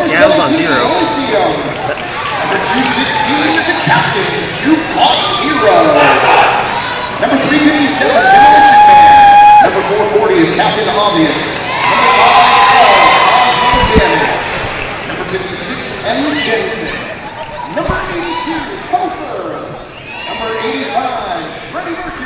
Gams on 0. Number 216, the captain, Jukebox Hero. Number 357, Demolition Man. Number 440 is Captain Obvious. Number 56, M. Jensen. Number 82, Topher. Number 85, Shreddy Mercury.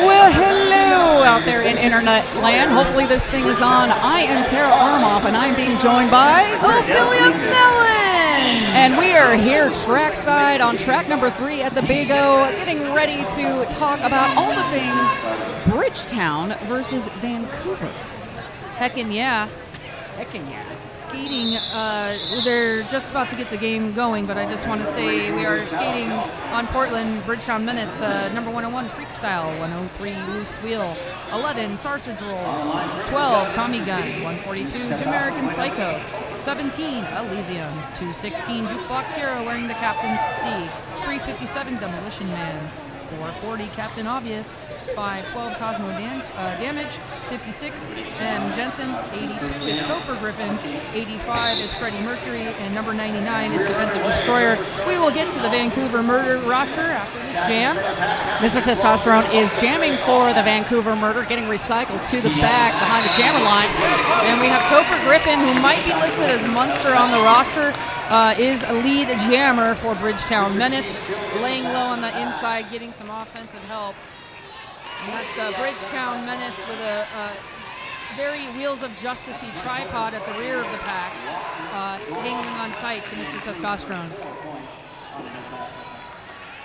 Well, hello out there in internet land. Hopefully this thing is on. I am Tara Armoff, and I'm being joined by Ophelia Mellon. And we are here trackside on track number 3 at the Big O, getting ready to talk about all the things Bridgetown versus Vancouver. Heckin' yeah. Heckin' yeah. Skating, they're just about to get the game going, but I just want to say we are skating on Portland, Bridgetown Menace, number 101 Freakstyle, 103 Loose Wheel, 11 Sausage Rolls, 12 Tommy Gun, 142 Jamaican Psycho, 17 Elysium, 216 Jukebox Hero wearing the captain's C, 357 Demolition Man, 440 Captain Obvious, 512 Cosmo Damage, 56 M. Jensen, 82 is Topher Griffin, 85 is Shreddy Mercury, and number 99 is Defensive Destroyer. We will get to the Vancouver Murder roster after this jam. Mr. Testosterone is jamming for the Vancouver Murder, getting recycled to the back behind the jammer line. And we have Topher Griffin, who might be listed as Munster on the roster, is a lead jammer for Bridgetown Menace, laying low on the inside, getting some offensive help. And that's Bridgetown Menace with a very Wheels of Justice-y tripod at the rear of the pack, hanging on tight to Mr. Testosterone.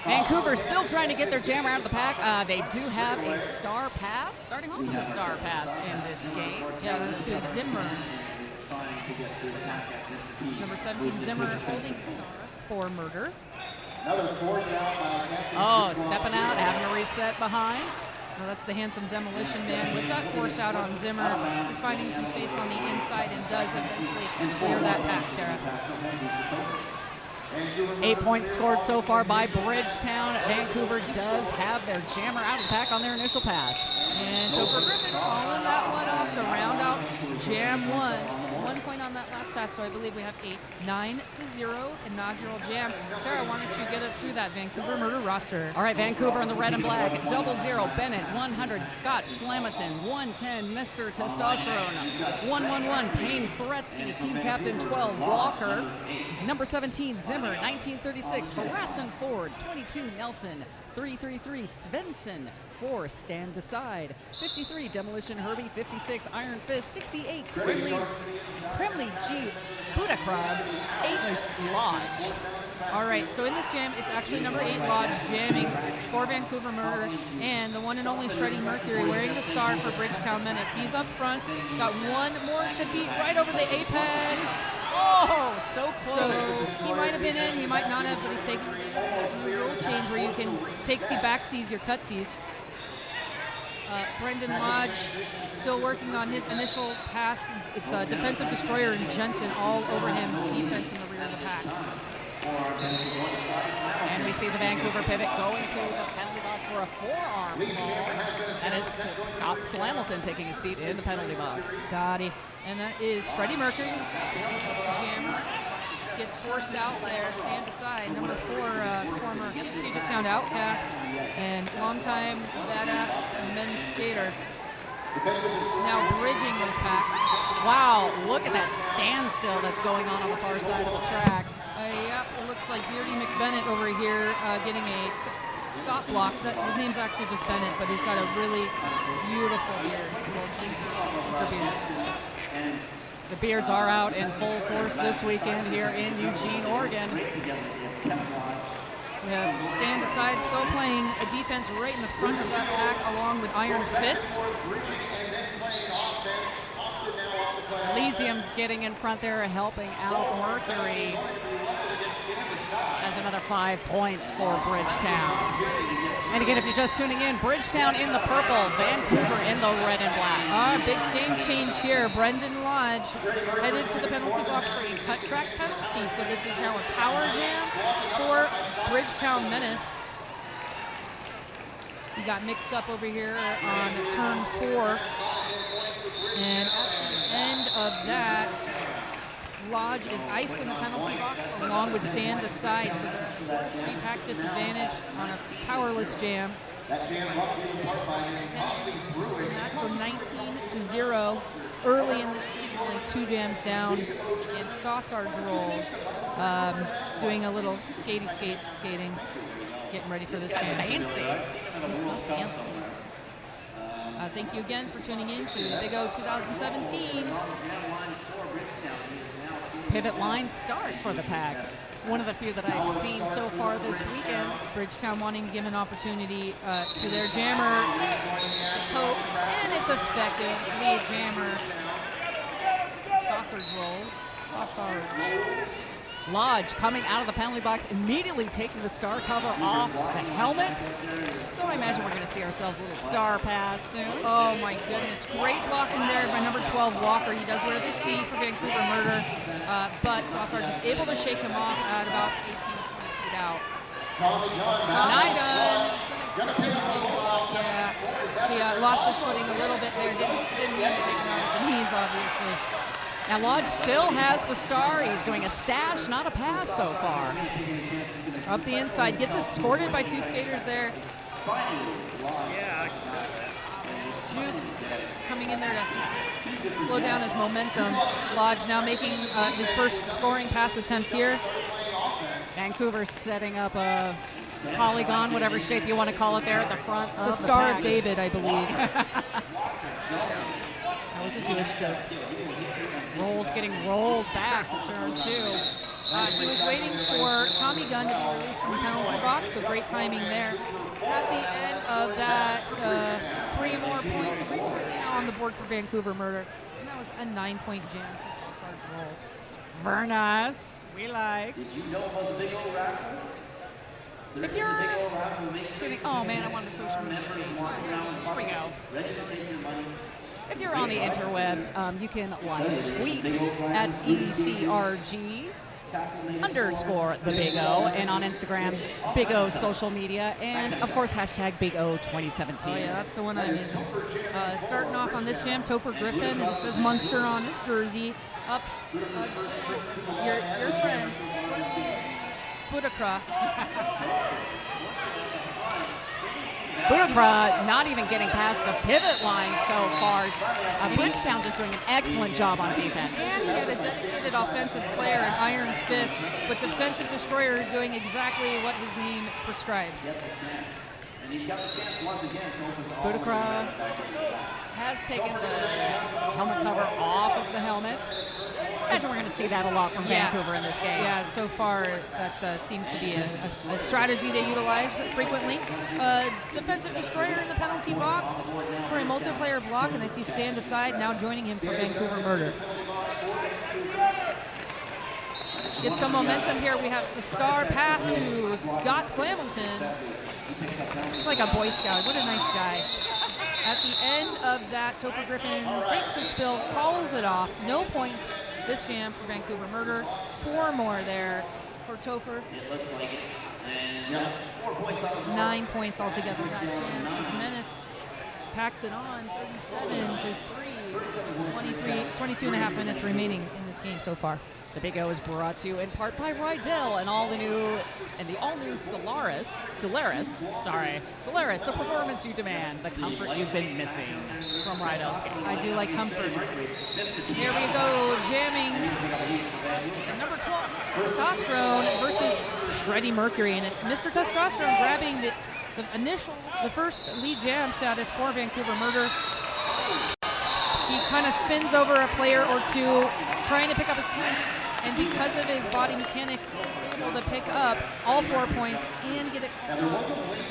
Vancouver still trying to get their jammer out of the pack. They do have a star pass, starting off with a star pass in this game. Yeah, let's do Zimmer. Number 17, Zimmer holding star for Murder. Oh, stepping out, having a reset behind. Now that's the handsome Demolition Man with that force out on Zimmer. He's finding some space on the inside and does eventually clear that pack, Tara. 8 points scored so far by Bridgetown. Vancouver does have their jammer out of the pack on their initial pass. And Topher Griffin calling that one off to round out Jam 1. 1 point on that last pass, so I believe we have a 9-0 inaugural jam. Tara, why don't you get us through that Vancouver Murder roster? All right, Vancouver in the red and black. 00 Bennett, 100 Scott Slamerton, 110 Mr. Testosterone, 111 Payne Thretzky, team captain 12 Walker, number 17 Zimmer, 1936 Harrison Ford, 22 Nelson, 333 Svensson, 4 Stand Aside, 53 Demolition Herbie, 56 Iron Fist, 68 Kremley G Budakrab, 8 Lodge. All right, so in this jam, it's actually number 8 Lodge jamming for Vancouver Murder, and the one and only Shreddy Mercury wearing the star for Bridgetown Menace. He's up front, got one more to beat right over the apex. Oh, so close. So he might have been in, he might not have, but he's taking a new rule change where you can take-see, back-sees your cut-sees. Brendan Lodge still working on his initial pass. It's a Defensive Destroyer and Jensen all over him, defense in the rear of the pack. And we see the Vancouver pivot going to the penalty box for a forearm call. That is Scott Slamelton taking a seat in the penalty box. Scotty. And that is Shreddy Mercury. Jammer gets forced out there, stand aside. Number 4, former Puget Sound Outcast and longtime badass men's skater. Now bridging those packs. Wow, look at that standstill that's going on the far side of the track. Yep, it looks like Beardy McBennett over here getting a stop block. His name's actually just Bennett, but he's got a really beautiful beard, a little ginger beard. The beards are out in full force this weekend here in Eugene, Oregon. We have Stand Aside still playing a defense right in the front of that pack along with Iron Fist. Elysium getting in front there, helping out Mercury. That's another 5 points for Bridgetown. And again, if you're just tuning in, Bridgetown in the purple, Vancouver in the red and black. Big game change here. Brendan Lodge headed to the penalty box for a cut track penalty. So this is now a power jam for Bridgetown Menace. He got mixed up over here on turn 4. And of that, Lodge is iced in the penalty box along with stand aside, so they're 3-pack disadvantage on a powerless jam. That jam brought to you in part by Invitational. And that's so 19-0 early in this game, only 2 jams down, and Sausage rolls doing a little skating, getting ready for this jam. Fancy. Thank you again for tuning in to Big O 2017. Pivot line start for the pack. One of the few that I've seen so far this weekend. Bridgetown wanting to give an opportunity to their jammer to poke, and it's effective. Lead jammer. Sausage rolls. Sausage. Lodge coming out of the penalty box, immediately taking the star cover off the helmet. So I imagine we're going to see ourselves a little star pass soon. Oh my goodness, great blocking there by number 12 Walker. He does wear the C for Vancouver Murder, but Sausage is able to shake him off at about 18 to 20 feet out. Nice. He lost his footing a little bit there. Didn't mean to take him out at the knees, obviously. Now Lodge still has the star. He's doing a stash, not a pass so far. Up the inside, gets escorted by 2 skaters there. Jude coming in there to slow down his momentum. Lodge now making his first scoring pass attempt here. Vancouver setting up a polygon, whatever shape you want to call it there at the front of It's a the Star pack. of David, I believe. That was a Jewish joke. Rolls getting rolled back to turn 2. He was waiting for Tommy Gunn to be released from the penalty box, so great timing there. At the end of that, 3 more points. 3 points now on the board for Vancouver Murder. And that was a 9-point jam for Sausage rolls. Vernas, we like. Did you know about the Big O raffle? If you're tuning, oh man, I wanted to social media. Here we go. Ready to make your money. If you're on the interwebs, you can live tweet at ECRG _ the Big O, and on Instagram, Big O social media, and of course hashtag Big O 2017. Oh yeah, that's the one I'm using. Starting off on this jam, Topher Griffin, and it says Munster on his jersey. Up, your friend, Budakra. Budakra not even getting past the pivot line so far. Bridgetown just doing an excellent job on defense. And he had a dedicated offensive player, an Iron Fist, but defensive destroyer doing exactly what his name prescribes. And he's got the chance once again. Budakra has taken the helmet cover off of the helmet. I imagine we're going to see that a lot from Vancouver in this game. Yeah, so far that seems to be a strategy they utilize frequently. Defensive destroyer in the penalty box for a multiplayer block, and I see stand aside now joining him for Vancouver Murder. Get some momentum here. We have the star pass to Scott Slamilton. It's like a Boy Scout. What a nice guy. At the end of that, Topher Griffin takes a spill, calls it off. No points this jam for Vancouver Murder. 4 more there for Topher. It looks like it. And 4 points on the board. 9 points altogether. That jam is Menace packs it on 37-3. 22 and a half minutes remaining in this game so far. The Big O is brought to you in part by Rydell and the all-new Solaris, the performance you demand, the comfort you've been missing from Rydell Skate. I do like comfort. Here we go, jamming. Number 12, Mr. Testosterone versus Shreddy Mercury, and it's Mr. Testosterone grabbing the first lead jam status for Vancouver Murder. He kind of spins over a player or two, trying to pick up his points, and because of his body mechanics, he's able to pick up all 4 points and get it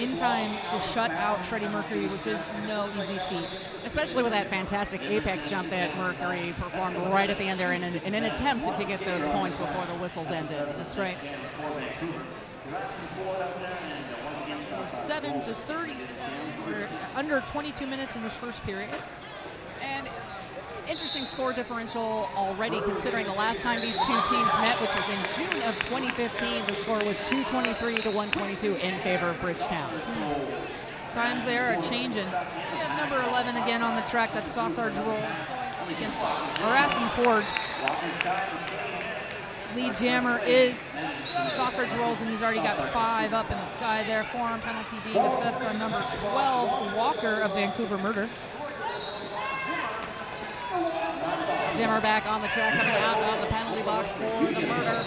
in time to shut out Shreddy Mercury, which is no easy feat. Especially with that fantastic apex jump that Mercury performed right at the end there in an attempt to get those points before the whistles ended. That's right. 7-37. We're under 22 minutes in this first period. And interesting score differential already, considering the last time these two teams met, which was in June of 2015. The score was 223-122 in favor of Bridgetown. Times there are changing. We have number 11 again on the track. That's Sausage Rolls going against Harassing Ford. Lead jammer is Sausage Rolls, and he's already got 5 up in the sky there. Forearm penalty being assessed on number 12, Walker of Vancouver Murder. Zimmer back on the track, coming out of the penalty box for the Murder.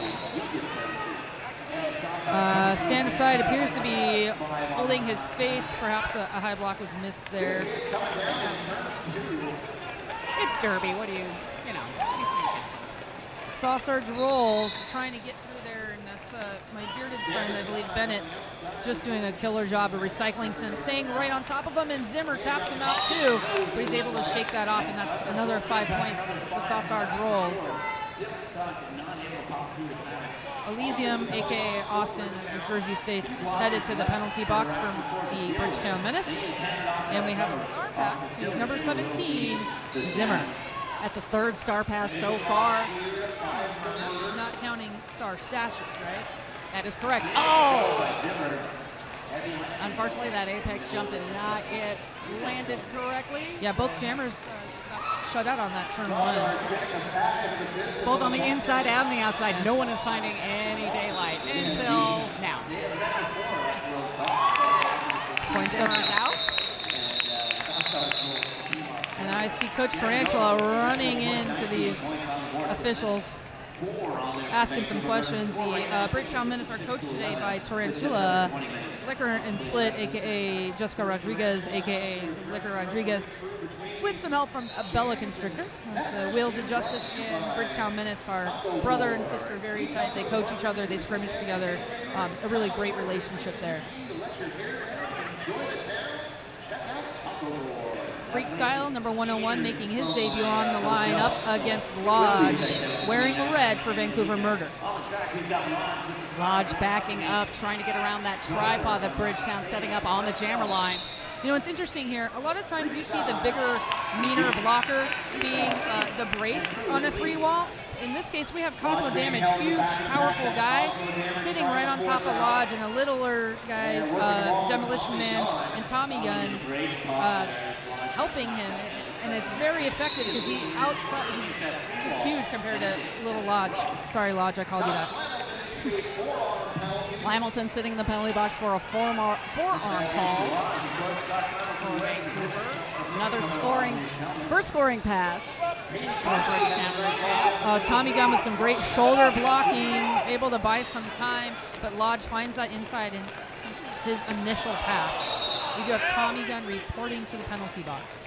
Stand aside appears to be holding his face. Perhaps a high block was missed there. It's Derby. What do you know, these things happen. Sausage Rolls trying to get through there, and that's my bearded friend, I believe, Bennett, just doing a killer job of recycling some, staying right on top of him, and Zimmer taps him out too, but he's able to shake that off, and that's another 5 points for Sausage Rolls. Elysium, aka Austin, as his jersey states, headed to the penalty box from the Bridgetown Menace, and we have a star pass to number 17, Zimmer. That's a 3rd star pass so far. Not counting star stashes, right? That is correct. Oh! Unfortunately, that apex jump did not get landed correctly. Yeah, both jammers got shut out on that turn 1. Both on the inside and the outside. No one is finding any daylight until now. Zimmer's out. And I see Coach Tarantula running into these officials, asking some questions. The Bridgetown Menace are coached today by Tarantula, Liquor and Split, aka Jessica Rodriguez, aka Liquor Rodriguez, with some help from Bella Constrictor. That's the Wheels of Justice and Bridgetown Menace are brother and sister, very tight. They coach each other, they scrimmage together. A really great relationship there. Freak Style, number 101, making his debut on the line up against Lodge, wearing red for Vancouver Murder. Lodge backing up, trying to get around that tripod that Bridgetown setting up on the jammer line. You know, it's interesting here. A lot of times you see the bigger, meaner blocker being the brace on a 3-wall. In this case, we have Cosmo Damage, huge, powerful guy, sitting right on top of Lodge, and a littler guys, Demolition Man and Tommy Gun, helping him, and it's very effective because he's just huge compared to little Lodge. Sorry, Lodge, I called you that. Hamilton sitting in the penalty box for a forearm call for Vancouver. Another first scoring pass for Bridgetown. Tommy Gunn with some great shoulder blocking, able to buy some time, but Lodge finds that inside and completes his initial pass. We do have Tommy Gunn reporting to the penalty box.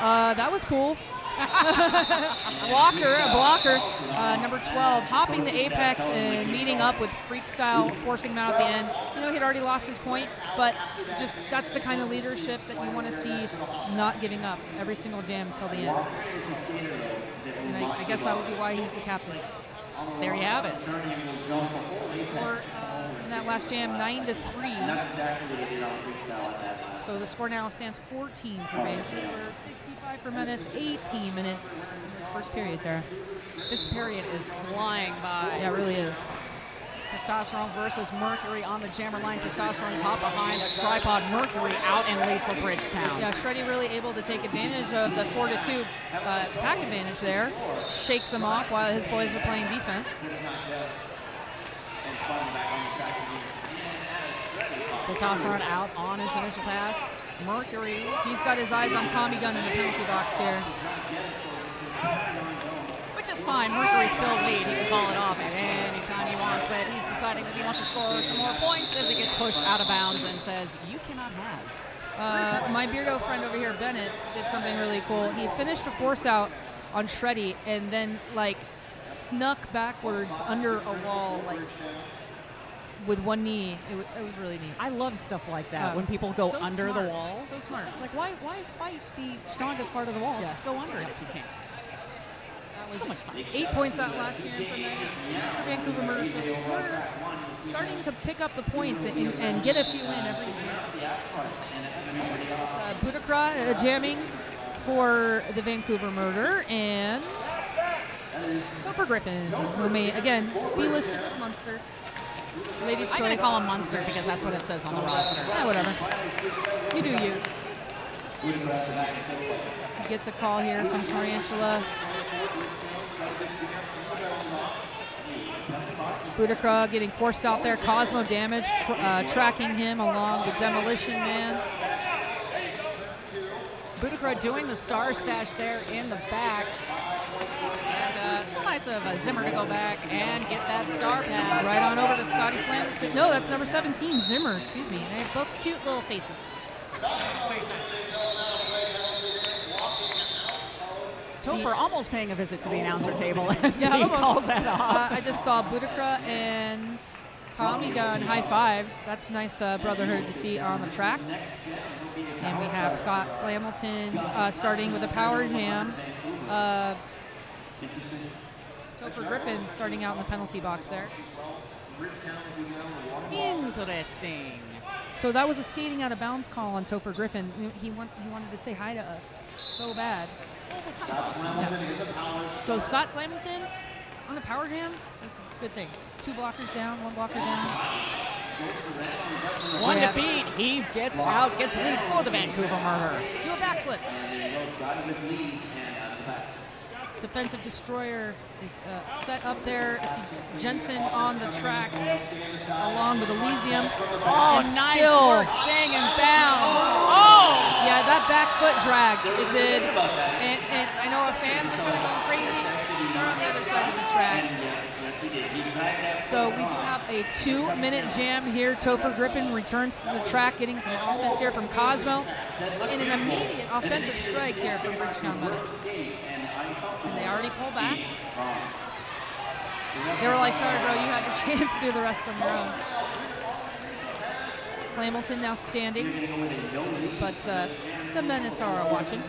That was cool. Walker, a blocker, number 12, hopping the apex and meeting up with Freak Style, forcing him out at the end. You know, he'd already lost his point, but just that's the kind of leadership that you want to see, not giving up every single jam until the end. And I guess that would be why he's the captain. There you have it. Score in that last jam, 9-3. So the score now stands 14 for Vancouver, 65 for Menace, 18 minutes in this first period, Tara. This period is flying by. Yeah, it really is. Testosterone versus Mercury on the jammer line. Testosterone caught behind a tripod. Mercury out and lead for Bridgetown. Yeah, Shreddy really able to take advantage of the 4-2 pack advantage there. Shakes him off while his boys are playing defense. Testosterone out on his initial pass. Mercury. He's got his eyes on Tommy Gunn in the penalty box here. Which is fine. Mercury still lead. He can call it off at any time he wants, but he's deciding that he wants to score some more points as he gets pushed out of bounds and says, "You cannot has." My Beardo friend over here, Bennett, did something really cool. He finished a force out on Shreddy and then, like, snuck backwards under a wall, like, with one knee. It was really neat. I love stuff like that, when people go so under smart. the wall. So smart. It's like, why fight the strongest part of the wall? Yeah. Just go under it if you can. That was so much fun. 8 points out last year for Menace, for Vancouver Murder. So we're starting to pick up the points and get a few in every jam. Budakra jamming for the Vancouver Murder, and Topher Griffin, who may, again, be listed as Munster. Ladies' choice. I'm going to call him Munster because that's what it says on the roster. Yeah, whatever. You do you. He gets a call here from Tarantula. Boudicca getting forced out there. Cosmo damage, tracking him along with Demolition Man. Boudicca doing the star stash there in the back. And it's nice of Zimmer to go back and get that star pass. Right on over to Scotty Slam. No, that's number 17, Zimmer, excuse me. They have both cute little faces. Topher almost paying a visit to the announcer table as he almost. calls that off. I just saw Boudicca and Tommy gun high five. That's nice brotherhood to see on the track. And we have Scott Slamilton starting with a power jam. Topher Griffin starting out in the penalty box there. Interesting. So that was a skating out of bounds call on Topher Griffin. He wanted to say hi to us so bad. Yeah. So Scott Slamington on the power jam, that's a good thing. 2 blockers down, 1 blocker down. One to beat. He gets out, gets lead for the Vancouver Murder. Do a backflip. Defensive destroyer is set up there. I see Jensen on the track along with Elysium. Oh, And nice still, work staying in bounds. Oh! yeah, that back foot dragged. It did. And I know our fans are kind of going crazy. They're on the other side of the track. So we do have a 2-minute jam here. Topher Griffin returns to the track, getting some offense here from Cosmo. And an immediate offensive strike here from Bridgetown Menace. And they already pulled back. They were like, sorry, bro, you had your chance, do the rest on your own. Slamilton now standing, but the Menace are watching.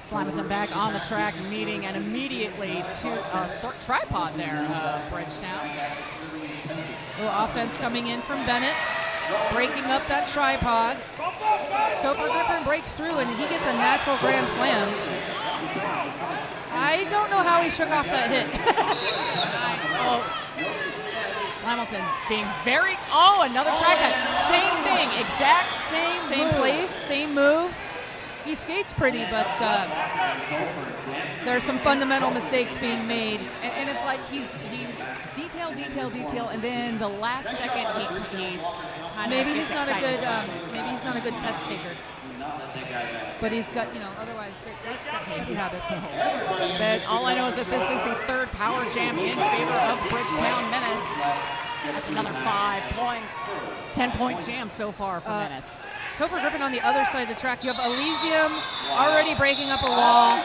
Slamilton back on the track, meeting and immediately to tripod there, Bridgetown. A little offense coming in from Bennett, breaking up that tripod. Topher Griffin breaks through and he gets a natural grand slam. I don't know how he shook off that hit. Oh, Slamilton being very, another track cut. Same thing, exact same move. Place, same move. He skates pretty, but there's some fundamental mistakes being made. And it's like he detail, and then the last second he kind maybe of he's gets not excited. maybe he's not a good test taker. But he's got, otherwise great study habits. But all I know is that this is the 3rd power jam in favor of Bridgetown Menace. That's another 5 points. 10-point jam so far for Menace. Topher Griffin on the other side of the track. You have Elysium already breaking up a wall.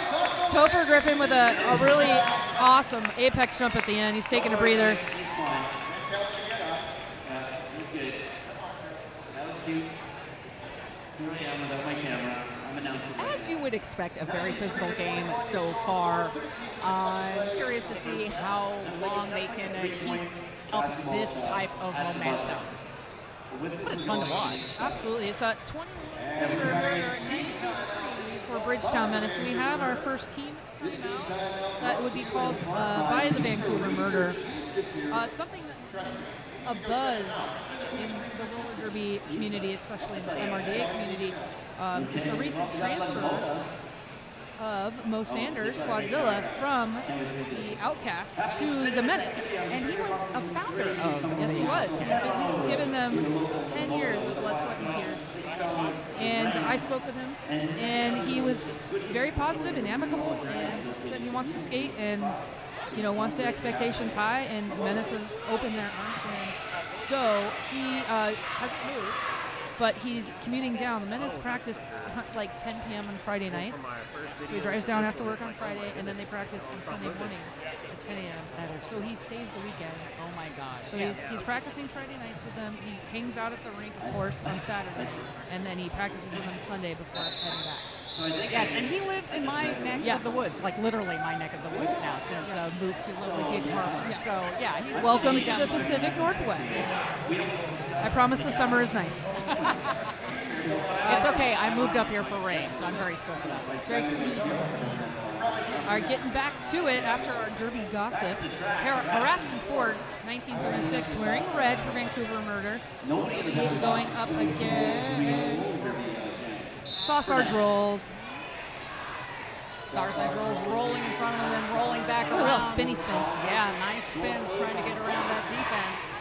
Topher Griffin with a really awesome apex jump at the end. He's taking a breather. As you would expect, a very physical game so far. I'm curious to see how long they can keep up this type of momentum. But it's fun to watch. Absolutely. It's a 21 for Bridgetown Menace. We have our first team that would be called by the Vancouver Murder. Something that's a buzz in the roller derby community, especially in the MRDA community, is the recent transfer of Mo Sanders, Quadzilla, from the Outcast to the Menace. And he was a founder of. Yes, he was. He's given them 10 years of blood, sweat, and tears. And I spoke with him, and he was very positive and amicable, and just said he wants to skate and, wants the expectations high, and Menace have opened their arms to him. So he hasn't moved, but he's commuting down. The Menace practice like 10 p.m. on Friday nights. So he drives down after work on Friday, and then they practice on Sunday mornings at 10 a.m. So he stays the weekends. Oh my gosh. So he's practicing Friday nights with them. He hangs out at the rink, of course, on Saturday, and then he practices with them Sunday before heading back. Yes, and he lives in my neck of the woods, like literally my neck of the woods now since moved to lovely Gig Harbor. Yeah. So he's welcome he's to down the street. Pacific Northwest. I promise the summer is nice. It's okay. I moved up here for rain, so I'm very stoked about it. It's very clean. are getting back to it after our derby gossip. Harrison Ford, 1936, wearing red for Vancouver Murder, going up against Sausage Rolls. Sausage Rolls rolling in front of him and rolling back around. A little spinny spin. Yeah, nice spins trying to get around that defense.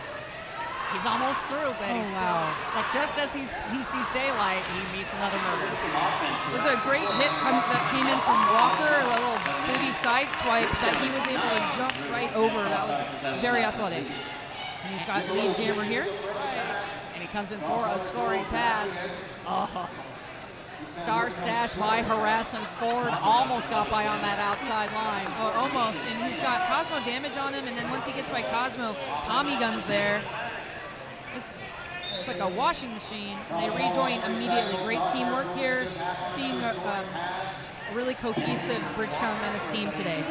He's almost through, but he's still. Wow. It's like just as he sees daylight, he meets another murder. It was a great hit that came in from Walker, a little booty side swipe that he was able to jump right over. That was very athletic. And he's got lead jammer here. Right. And he comes in for a scoring pass. Oh. Star stash by Harrison Ford. Almost got by on that outside line. Oh, almost. And he's got Cosmo damage on him. And then once he gets by Cosmo, Tommy Gun's there. It's like a washing machine. And they rejoin immediately. Great teamwork here. Seeing a really cohesive Bridgetown Menace team today.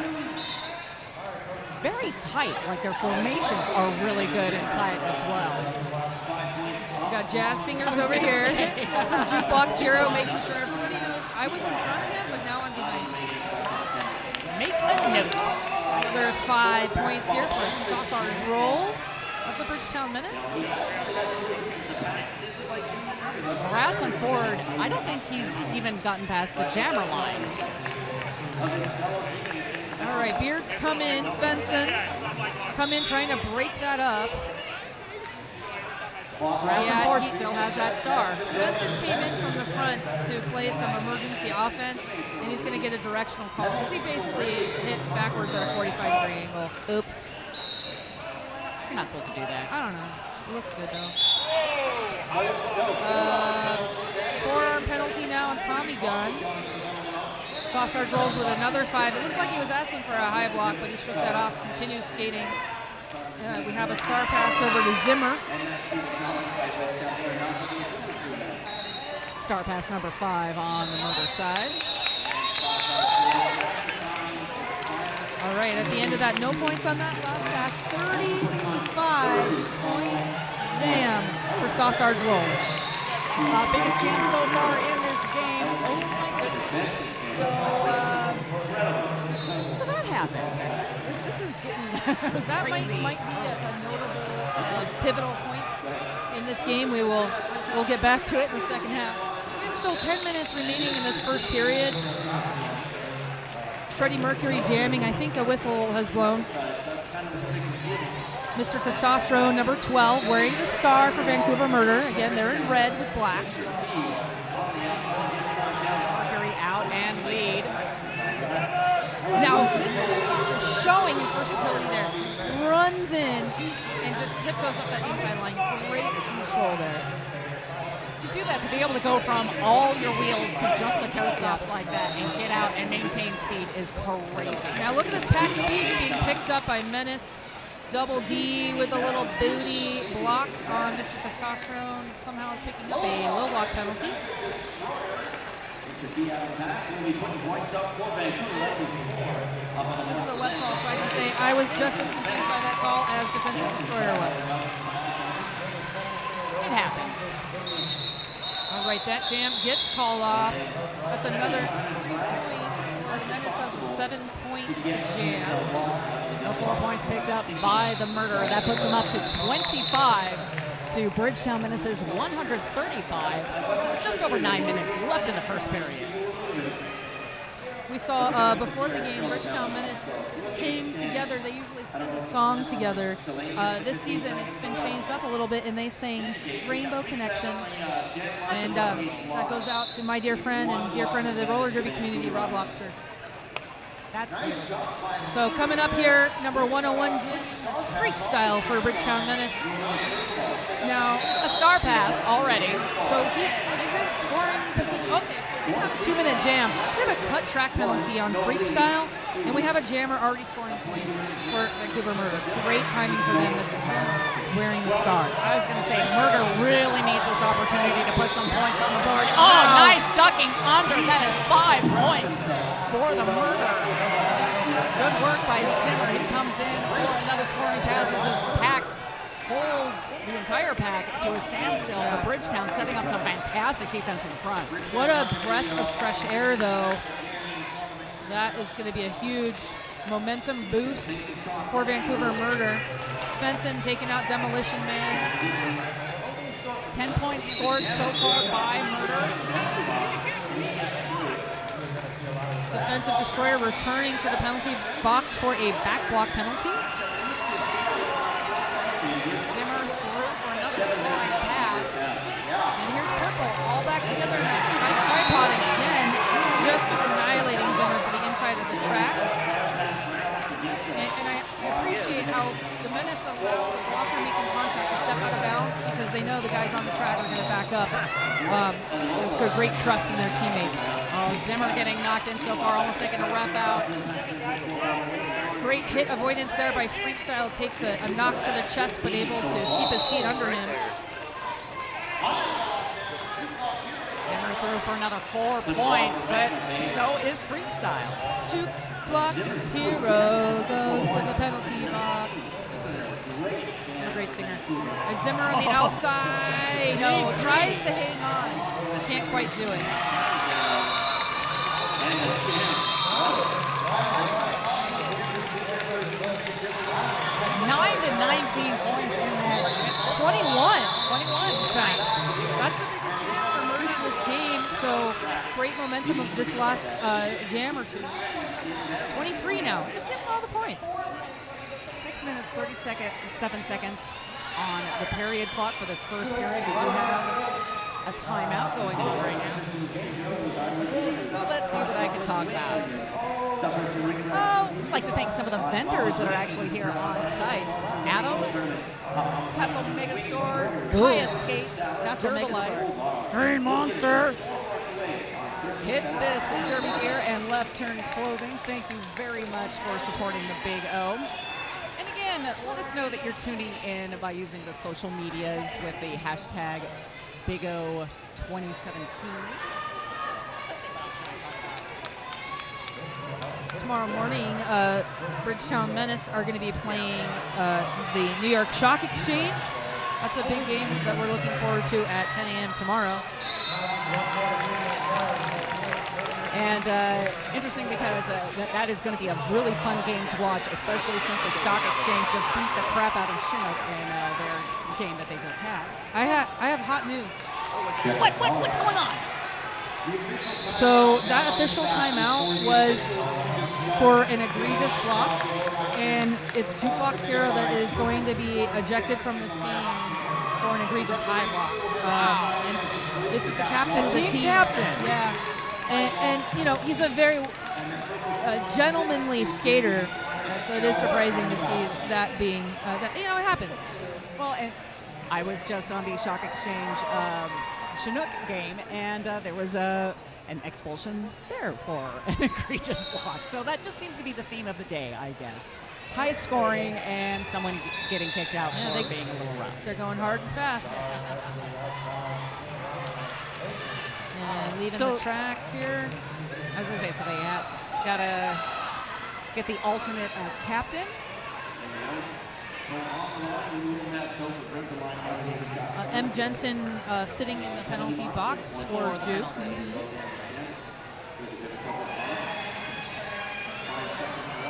Very tight. Like their formations are really good and tight as well. We got Jazz Fingers over here from Jukebox Hero, making sure everybody knows I was in front of him, but now I'm behind him. Make a note. Another 5 points here for Sausage Rolls of the Bridgetown Menace. Harrison Ford, I don't think he's even gotten past the jammer line. All right, Beards come in, Svensson come in trying to break that up. Harrison Ford still has that star. Svensson came in from the front to play some emergency offense, and he's going to get a directional call because he basically hit backwards at a 45-degree angle. Oops. You're not supposed to do that. I don't know. It looks good, though. Forearm penalty now on Tommy Gunn. Sausage Rolls with another 5. It looked like he was asking for a high block, but he shook that off. Continues skating. We have a star pass over to Zimmer. Star pass number 5 on the murder side. All right, at the end of that, no points on that last pass. 35-point jam for Sausage Rolls. Biggest jam so far in this game. Oh my goodness. So that happened. This is getting That crazy. might be a notable pivotal point in this game. We'll get back to it in the second half. We have still 10 minutes remaining in this first period. Freddie Mercury jamming. I think a whistle has blown. Mr. Testosterone, number 12, wearing the star for Vancouver Murder. Again, they're in red with black. Mercury out and lead. Now, Mr. Testosterone showing his versatility there. Runs in and just tiptoes up that inside line. Great control there. To do that, to be able to go from all your wheels to just the toe stops like that and get out and maintain speed is crazy. Now look at this pack speed being picked up by Menace. Double D with a little booty block on Mr. Testosterone. Somehow is picking up a low block penalty. So this is a wet call, so I can say I was just as confused by that call as Defensive Destroyer was. It happens. All right, that jam gets called off. That's another 3 points for Menace has a 7-point jam. No 4 points picked up by the murderer. That puts him up to 25 to Bridgetown Menace's 135. Just over 9 minutes left in the first period. We saw before the game, Bridgetown Menace came together. They usually sing a song together. This season, it's been changed up a little bit, and they sang Rainbow Connection. And that goes out to my dear friend and dear friend of the roller derby community, Rob Lobster. That's beautiful. So coming up here, number 101, that's freak style for Bridgetown Menace. Now, A star pass already. so he is in scoring position. Okay, so we have a 2-minute jam. We have a cut track penalty on freak style, and we have a jammer already scoring points for Vancouver Murder. Great timing for them. That's wearing the star. I was going to say, Murder really needs this opportunity to put some points on the board. Oh, Wow. nice ducking under. That is 5 points for the Murder. Good work by Zimmer. He comes in for another scoring pass as his pack holds the entire pack to a standstill. But Bridgetown setting up some fantastic defense in front. What a breath of fresh air, though. That is going to be a huge momentum boost for Vancouver Murder. Svensson taking out Demolition Man. 10 points scored so far by Murder. Defensive Destroyer returning to the penalty box for a back block penalty. Zimmer through for another scoring pass. And here's Purple all back together in that tight tripod again, just annihilating Zimmer to the inside of the track. And I appreciate how the Menace allow the blocker making contact to step out of bounds because they know the guys on the track are going to back up. It's got great trust in their teammates. Oh, Zimmer getting knocked in so far, almost taking a ref out. Great hit avoidance there by Freakstyle. Takes a knock to the chest, but able to keep his feet under him. Zimmer through for another 4 points, but so is Freakstyle. Juke blocks, Hero goes to the penalty box. What a great singer. And Zimmer on the outside. No, tries to hang on. Can't quite do it. 9 to 19 points in that. 21 facts. That's the biggest jam for Murray in this game. So great momentum of this last jam or two. 23 now. Just give them all the points. 6 minutes, 7 seconds on the period clock for this first period. We do have a timeout going on right now. So let's see what I can talk about. I'd like to thank some of the vendors that are actually here on site. Adam, Castle Megastore, Kaya Skates, Castle Megastore, Green Monster. Hit This Derby Gear, and Left Turn Clothing. Thank you very much for supporting the Big O. And again, let us know that you're tuning in by using the social medias with the hashtag BigO2017. Let's see what else can I talk about. Tomorrow morning, Bridgetown Menace are going to be playing the New York Shock Exchange. That's a big game that we're looking forward to at 10 a.m. tomorrow. And interesting because that is going to be a really fun game to watch, especially since the Shock Exchange just beat the crap out of Chinook in their game that they just had. I have hot news. What's going on? So that official timeout was for an egregious block, and it's Jukebox Hero that is going to be ejected from this game for an egregious high block. And this is the captain of the team. Captain. Yeah. And you know, he's a very gentlemanly skater, so it is surprising to see that being, that, you know, it happens. Well, and I was just on the Shock Exchange Chinook game, and there was an expulsion there for an egregious block. So that just seems to be the theme of the day, I guess. High scoring and someone getting kicked out for being a little rough. They're going hard and fast. And leaving the track here. I was going to say, so they got to get the alternate as captain. M. Jensen sitting in the penalty box for Juke.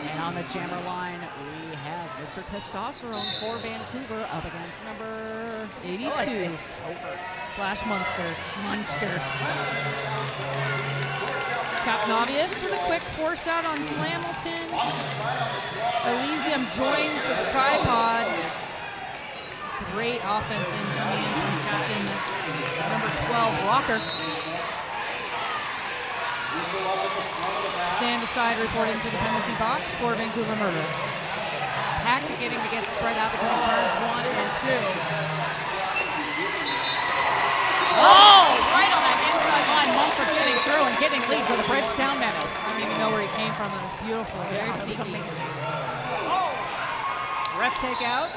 And on the jammer line, we have Mr. Testosterone for Vancouver up against number 82. It's Topher. / Munster. Captain Obvious with a quick force out on Slamilton. Elysium joins this tripod. Great offense coming in from Captain number 12, Walker. Stand aside reporting to the penalty box for Vancouver Murder. Pack beginning to get spread out between turns 1 and 2. Oh, right on that inside line. Munster getting through and getting lead for the Bridgetown Menace. I don't even know where he came from. It was beautiful. Very It was sneaky. amazing. Oh! Ref takeout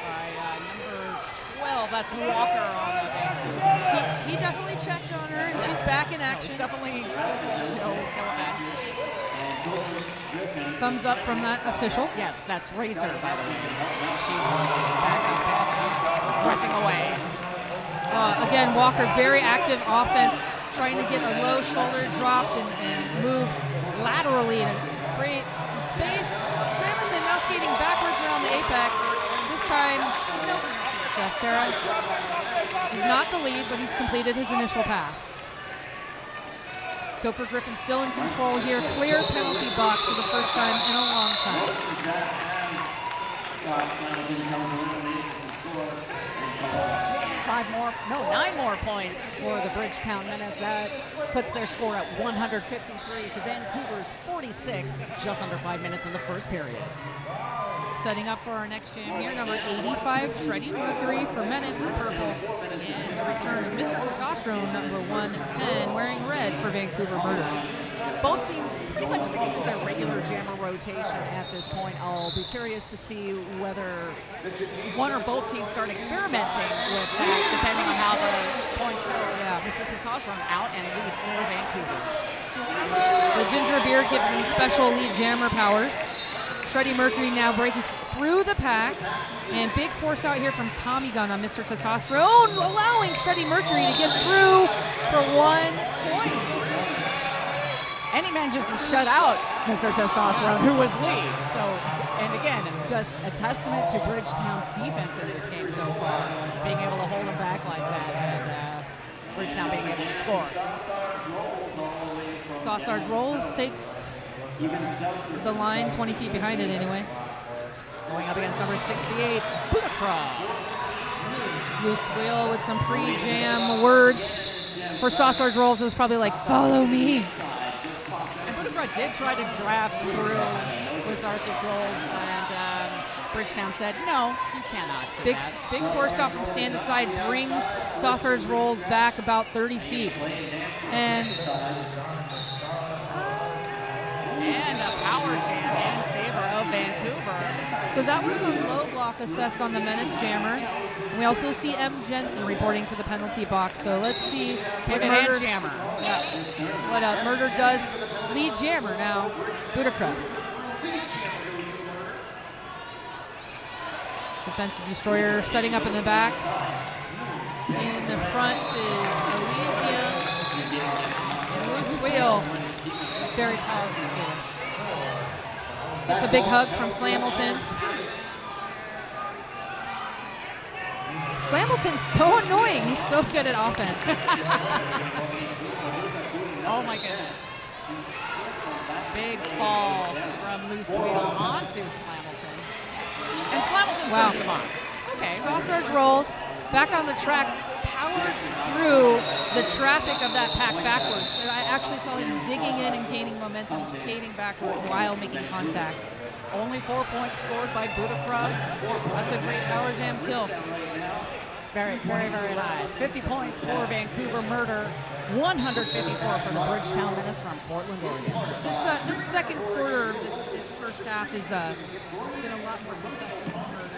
by number 12. That's Walker on the Vancouver. He definitely checked on her, and she's back in action. It's definitely no offense. Thumbs up from that official. Yes, that's Razor, by the way. She's back up, refing away. Again, Walker, very active offense, trying to get a low shoulder dropped and move laterally to create some space. Slamington now skating backwards around the apex. This time, nope. Sestera is not the lead, but he's completed his initial pass. Topher Griffin still in control here. Clear penalty box for the first time in a long time. 9 more points for the Bridgetown Menace. That puts their score at 153 to Vancouver's 46, just under 5 minutes in the first period. Setting up for our next jam here, number 85, Shredding Mercury for Menace in purple. And the return of Mr. Testosterone, number 110, wearing red for Vancouver Murder. Both teams pretty much sticking to their regular jammer rotation at this point. I'll be curious to see whether one or both teams start experimenting with that, depending on how the points go. Yeah, Mr. Testosterone out and lead for Vancouver. The ginger beer gives him special lead jammer powers. Shreddy Mercury now breaking through the pack, and big force out here from Tommy Gunn on Mr. Testosterone, allowing Shreddy Mercury to get through for 1 point. And he manages to shut out Mr. Testosterone, who was lead. So, and again, just a testament to Bridgetown's defense in this game so far, being able to hold him back like that, and Bridgetown being able to score. Sausage rolls, takes the line 20 feet behind it anyway. Going up against number 68, Budakra. Loose wheel with some pre-jam words for Sausage rolls. It was probably like, follow me. And Budakra did try to draft through with Sausage rolls, and Bridgetown said, no, you cannot do that. Big force out from stand aside brings Sausage rolls back about 30 feet. And a power jam in favor of Vancouver. So that was a low block assessed on the Menace jammer. And we also see M. Jensen reporting to the penalty box. So let's see what Murder, jammer. Yeah, what Murder does. Lead jammer now, Budakra. Defensive destroyer setting up in the back. In the front is Elysium. And loose wheel. Very powerful skater. Gets a big hug from Slamilton. Slamilton's so annoying. He's so good at offense. Oh my goodness. Big fall from loose wheel onto Slamilton. And Slamilton's going to the box. Okay. Sausage rolls back on the track, powered through the traffic of that pack backwards. And I actually saw him digging in and gaining momentum, skating backwards while making contact. Only 4 points scored by Budakra. That's a great power jam kill. Very, very, very nice. 50 points for Vancouver Murder. 154 for the Bridgetown Menace from Portland, Oregon. This second quarter of this first half has been a lot more successful for Murder.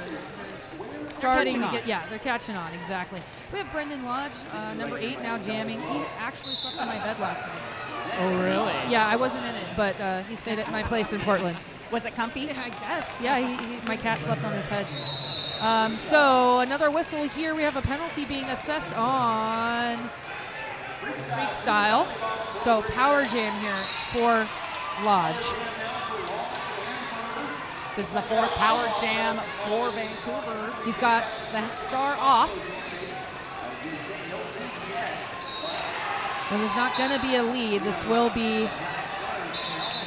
They're starting to get, they're catching on, exactly. We have Brendan Lodge, number 8, now jamming. He actually slept on my bed last night. Oh, really? Yeah, I wasn't in it, but he stayed at my place in Portland. Was it comfy? Yeah, I guess. Yeah, my cat slept on his head. So another whistle here. We have a penalty being assessed on Freak Style. So power jam here for Lodge. This is the 4th power jam for Vancouver. He's got the star off. Well, there's not going to be a lead. This will be a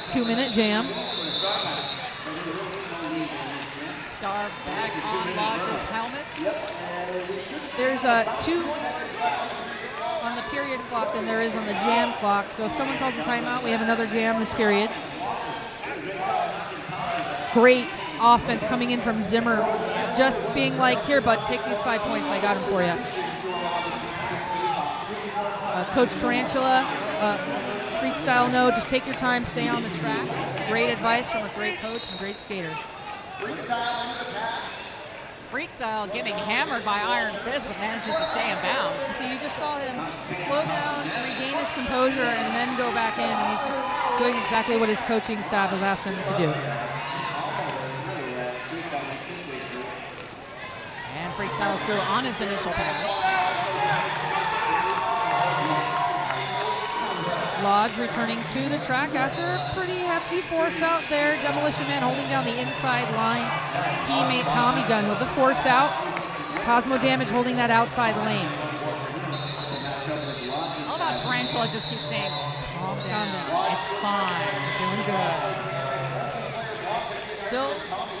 2-minute jam. Star back on Lodge's helmet. There's 2 on the period clock than there is on the jam clock. So if someone calls a timeout, we have another jam this period. Great offense coming in from Zimmer. Just being like, here, bud, take these 5 points. I got them for you. Coach Tarantula, Freak Style, no, just take your time, stay on the track. Great advice from a great coach and great skater. Freak Style getting hammered by Iron Fist, but manages to stay in bounds. So you just saw him slow down, regain his composure, and then go back in, and he's just doing exactly what his coaching staff has asked him to do. And Freak Style's through on his initial pass. Lodge returning to the track after a pretty hefty force out there. Demolition Man holding down the inside line. Teammate Tommy Gun with the force out. Cosmo Damage holding that outside lane. I love how Tarantula just keeps saying, calm down. It's fine. We're doing good. Still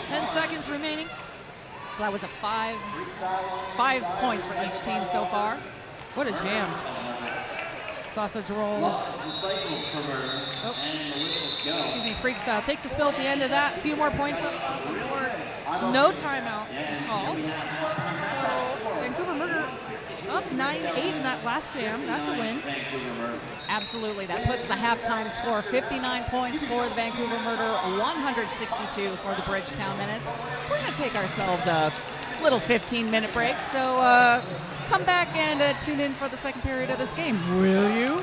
10 seconds remaining. So that was a five points for each team so far. What a jam. Sausage rolls. Oh. Excuse me, freak style. Takes a spill at the end of that. A few more points on the board. No timeout is called. So Vancouver Murder up 9-8 in that last jam. That's a win. Absolutely. That puts the halftime score 59 points for the Vancouver Murder, 162 for the Bridgetown Menace. We're going to take ourselves a little 15-minute break, so come back and tune in for the second period of this game, will you?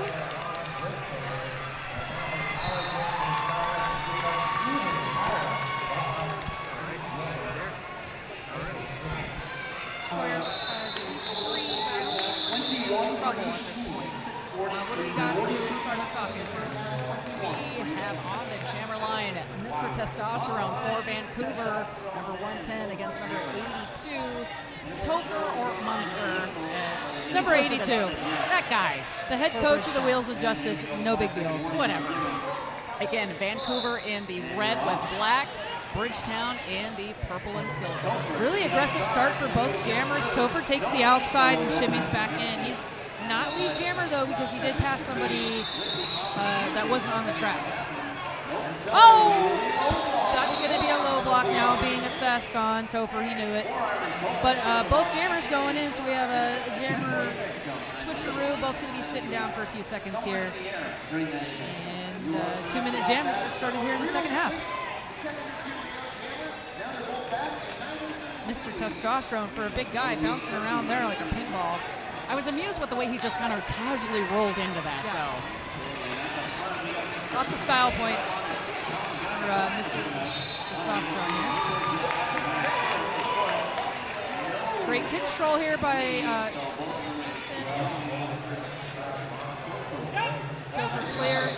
Troyer has at least 3 trouble at this point. What do we got to start us off here, Troyer? We have on the jammer line Mr. Testosterone for Vancouver, number 110 against number 82. Topher or Munster? Number 82. That guy. The head coach of the Wheels of Justice, no big deal. Whatever. Again, Vancouver in the red with black, Bridgetown in the purple and silver. Really aggressive start for both jammers. Topher takes the outside and shimmies back in. He's not lead jammer though because he did pass somebody that wasn't on the track. Oh! That's going to be a low block now being assessed on Topher. He knew it. But both jammers going in, so we have a jammer switcheroo. Both going to be sitting down for a few seconds here. And 2-minute jam started here in the second half. Mr. Testosterone for a big guy bouncing around there like a pinball. I was amused with the way he just kind of casually rolled into that, though. Lots of style points for Mr. Testosterone here. Great control here by Stevenson. Topher clear.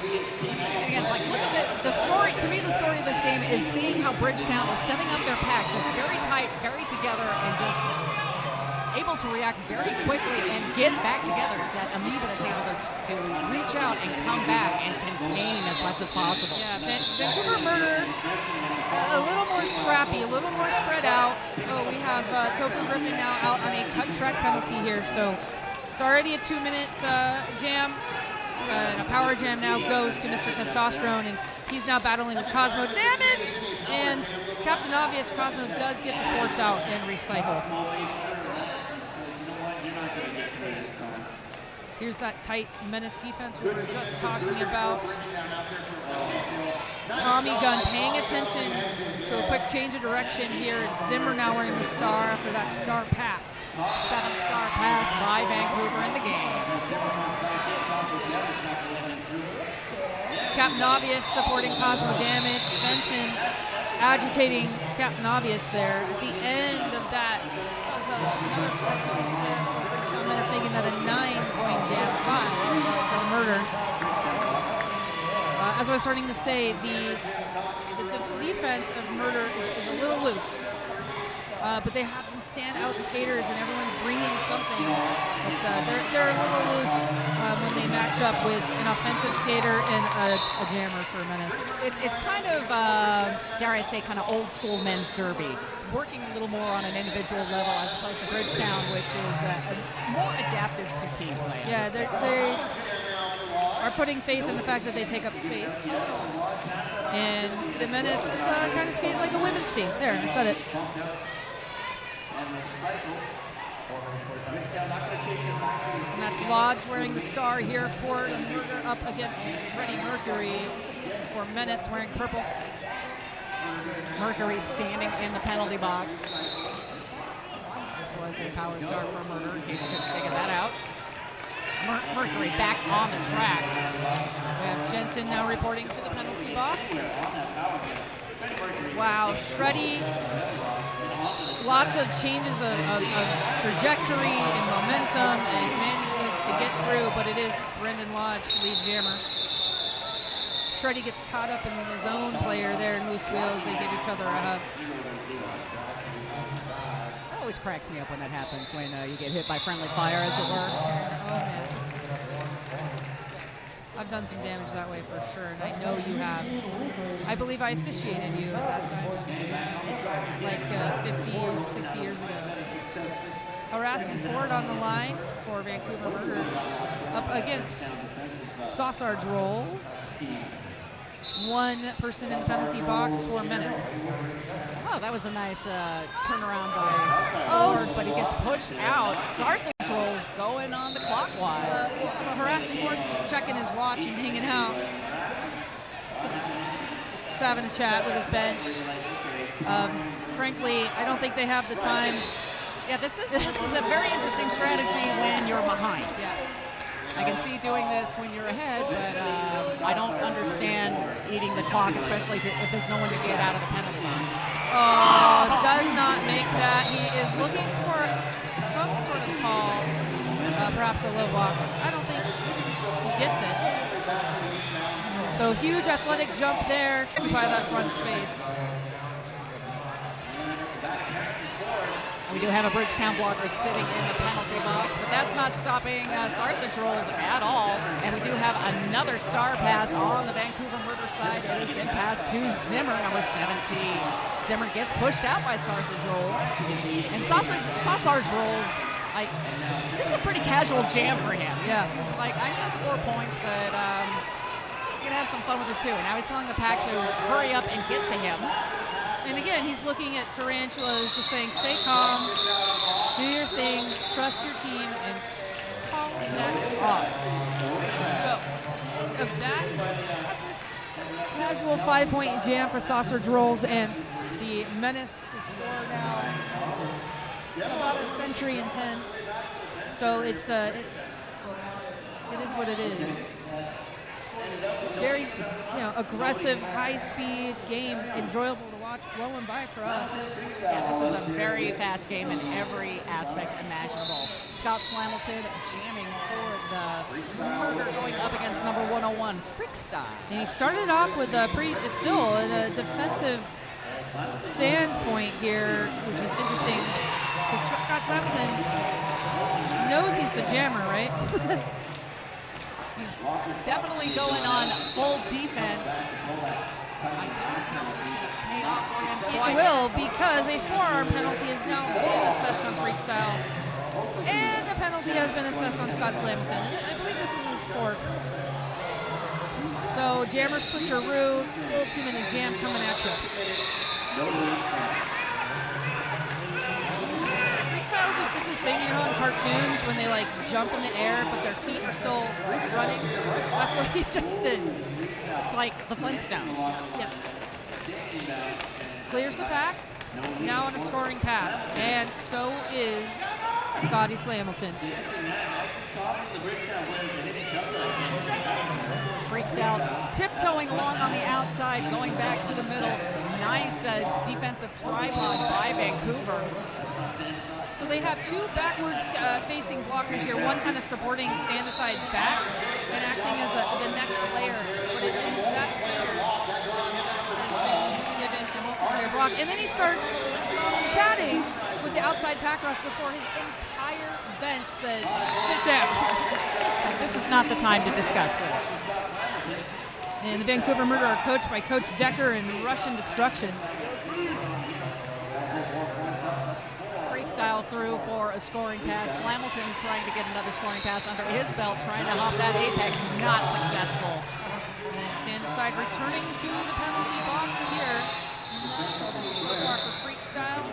And again, it's like, look at the story. To me, the story of this game is seeing how Bridgetown is setting up their packs just very tight, very together, and just able to react very quickly and get back together. It's that amoeba that's able to reach out and come back and contain as much as possible. Yeah, Vancouver Murder, a little more scrappy, a little more spread out. Oh, we have Topher Griffin now out on a cut track penalty here, so it's already a 2-minute jam. A power jam now goes to Mr. Testosterone, and he's now battling with Cosmo Damage, and Captain Obvious, Cosmo does get the force out and recycle. Here's that tight Menace defense we were just talking about. Tommy Gun paying attention to a quick change of direction here. It's Zimmer now wearing the star after that star pass. 7-star pass by Vancouver in the game. Captain Obvious supporting Cosmo Damage. Svensson agitating Captain Obvious there. At the end of that, was another 4 points there. Menace making that a 9-point jam, 5 for the Murder. As I was starting to say, the defense of Murder is a little loose. But they have some standout skaters, and everyone's bringing something. But they're a little loose when they match up with an offensive skater and a jammer for Menace. It's kind of, dare I say, kind of old school men's derby. Working a little more on an individual level as opposed to Bridgetown, which is more adapted to team play. Yeah, they are putting faith in the fact that they take up space. And the Menace kind of skate like a women's team. There, I said it. And that's Lodge wearing the star here for the Murder up against Shreddy Mercury for Menace wearing purple. Mercury standing in the penalty box. This was a power start for Murder, in case you couldn't figure that out. Mercury back on the track. We have Jensen now reporting to the penalty box. Wow, Shreddy, lots of changes of trajectory and momentum, and manages to get through, but it is Brendan Lodge, lead jammer. Shreddy gets caught up in his own player there in loose wheels. They give each other a hug. That always cracks me up when that happens, when you get hit by friendly fire, as it were. Oh, man. I've done some damage that way for sure, and I know you have. I believe I officiated you at that time, like 50, 60 years ago. Harassing Ford on the line for Vancouver Murder, up against Sausage Rolls. One person in the penalty box for Menace. Oh, that was a nice turnaround by Ford, but he gets pushed out. Sausage Rolls going on the clockwise. Harassing Ford's just checking his watch and hanging out. He's having a chat with his bench. Frankly, I don't think they have the time. Yeah, this is a very interesting strategy when you're behind. Yeah. I can see doing this when you're ahead, but I don't understand eating the clock, especially if there's no one to get out of the penalty box. Oh, does not make that. He is looking for some sort of call, perhaps a low block. I don't think he gets it. So huge athletic jump there to occupy that front space. We do have a Bridgetown blocker sitting in the penalty box, but that's not stopping Sausage Rolls at all. And we do have another star pass on the Vancouver Murder side. It has been passed to Zimmer, number 17. Zimmer gets pushed out by Sausage Rolls. And Sausage Rolls, like, this is a pretty casual jam for him. Yeah. He's like, I'm going to score points, but I'm going to have some fun with this too. And now he's telling the pack to hurry up and get to him. And again, he's looking at Tarantula, is just saying, stay calm, do your thing, trust your team, and call that off. So, of that, that's a casual 5-point jam for Sausage Rolls, and the Menace to score now about a century and 10. So it's it is what it is. Very, aggressive, high-speed game, enjoyable to watch, blowing by for us. Yeah, this is a very fast game in every aspect imaginable. Scott Slamilton jamming for the Murder, going up against number 101, Freakstyle. And he started off with it's still in a defensive standpoint here, which is interesting, because Scott Slamilton knows he's the jammer, right? He's definitely going on full defense. I don't know if it's going to pay off for him. It will, because a forearm penalty is now being assessed on Freakstyle, and a penalty has been assessed on Scott Slamilton. And I believe this is his fourth. So jammer switcheroo, full 2-minute jam coming at you. Freakstyle just did this thing, on cartoons when they like jump in the air, but their feet are still running. That's what he just did. It's like the Flintstones. Yes. Clears the pack. Now on a scoring pass, and so is Scotty Slamilton. Freakstyle tiptoeing along on the outside, going back to the middle. Nice defensive tripod by Vancouver. So they have two backwards facing blockers here, one kind of supporting stand-aside's back and acting as the next layer, but it is that skater that has been given a multiplayer block. And then he starts chatting with the outside pack rush before his entire bench says, sit down. This is not the time to discuss this. And the Vancouver Murder are coached by Coach Decker in Russian Destruction. Freakstyle through for a scoring pass. Slamilton trying to get another scoring pass under his belt, trying to hop that apex, not successful. And stand aside, returning to the penalty box here. So far for Freakstyle.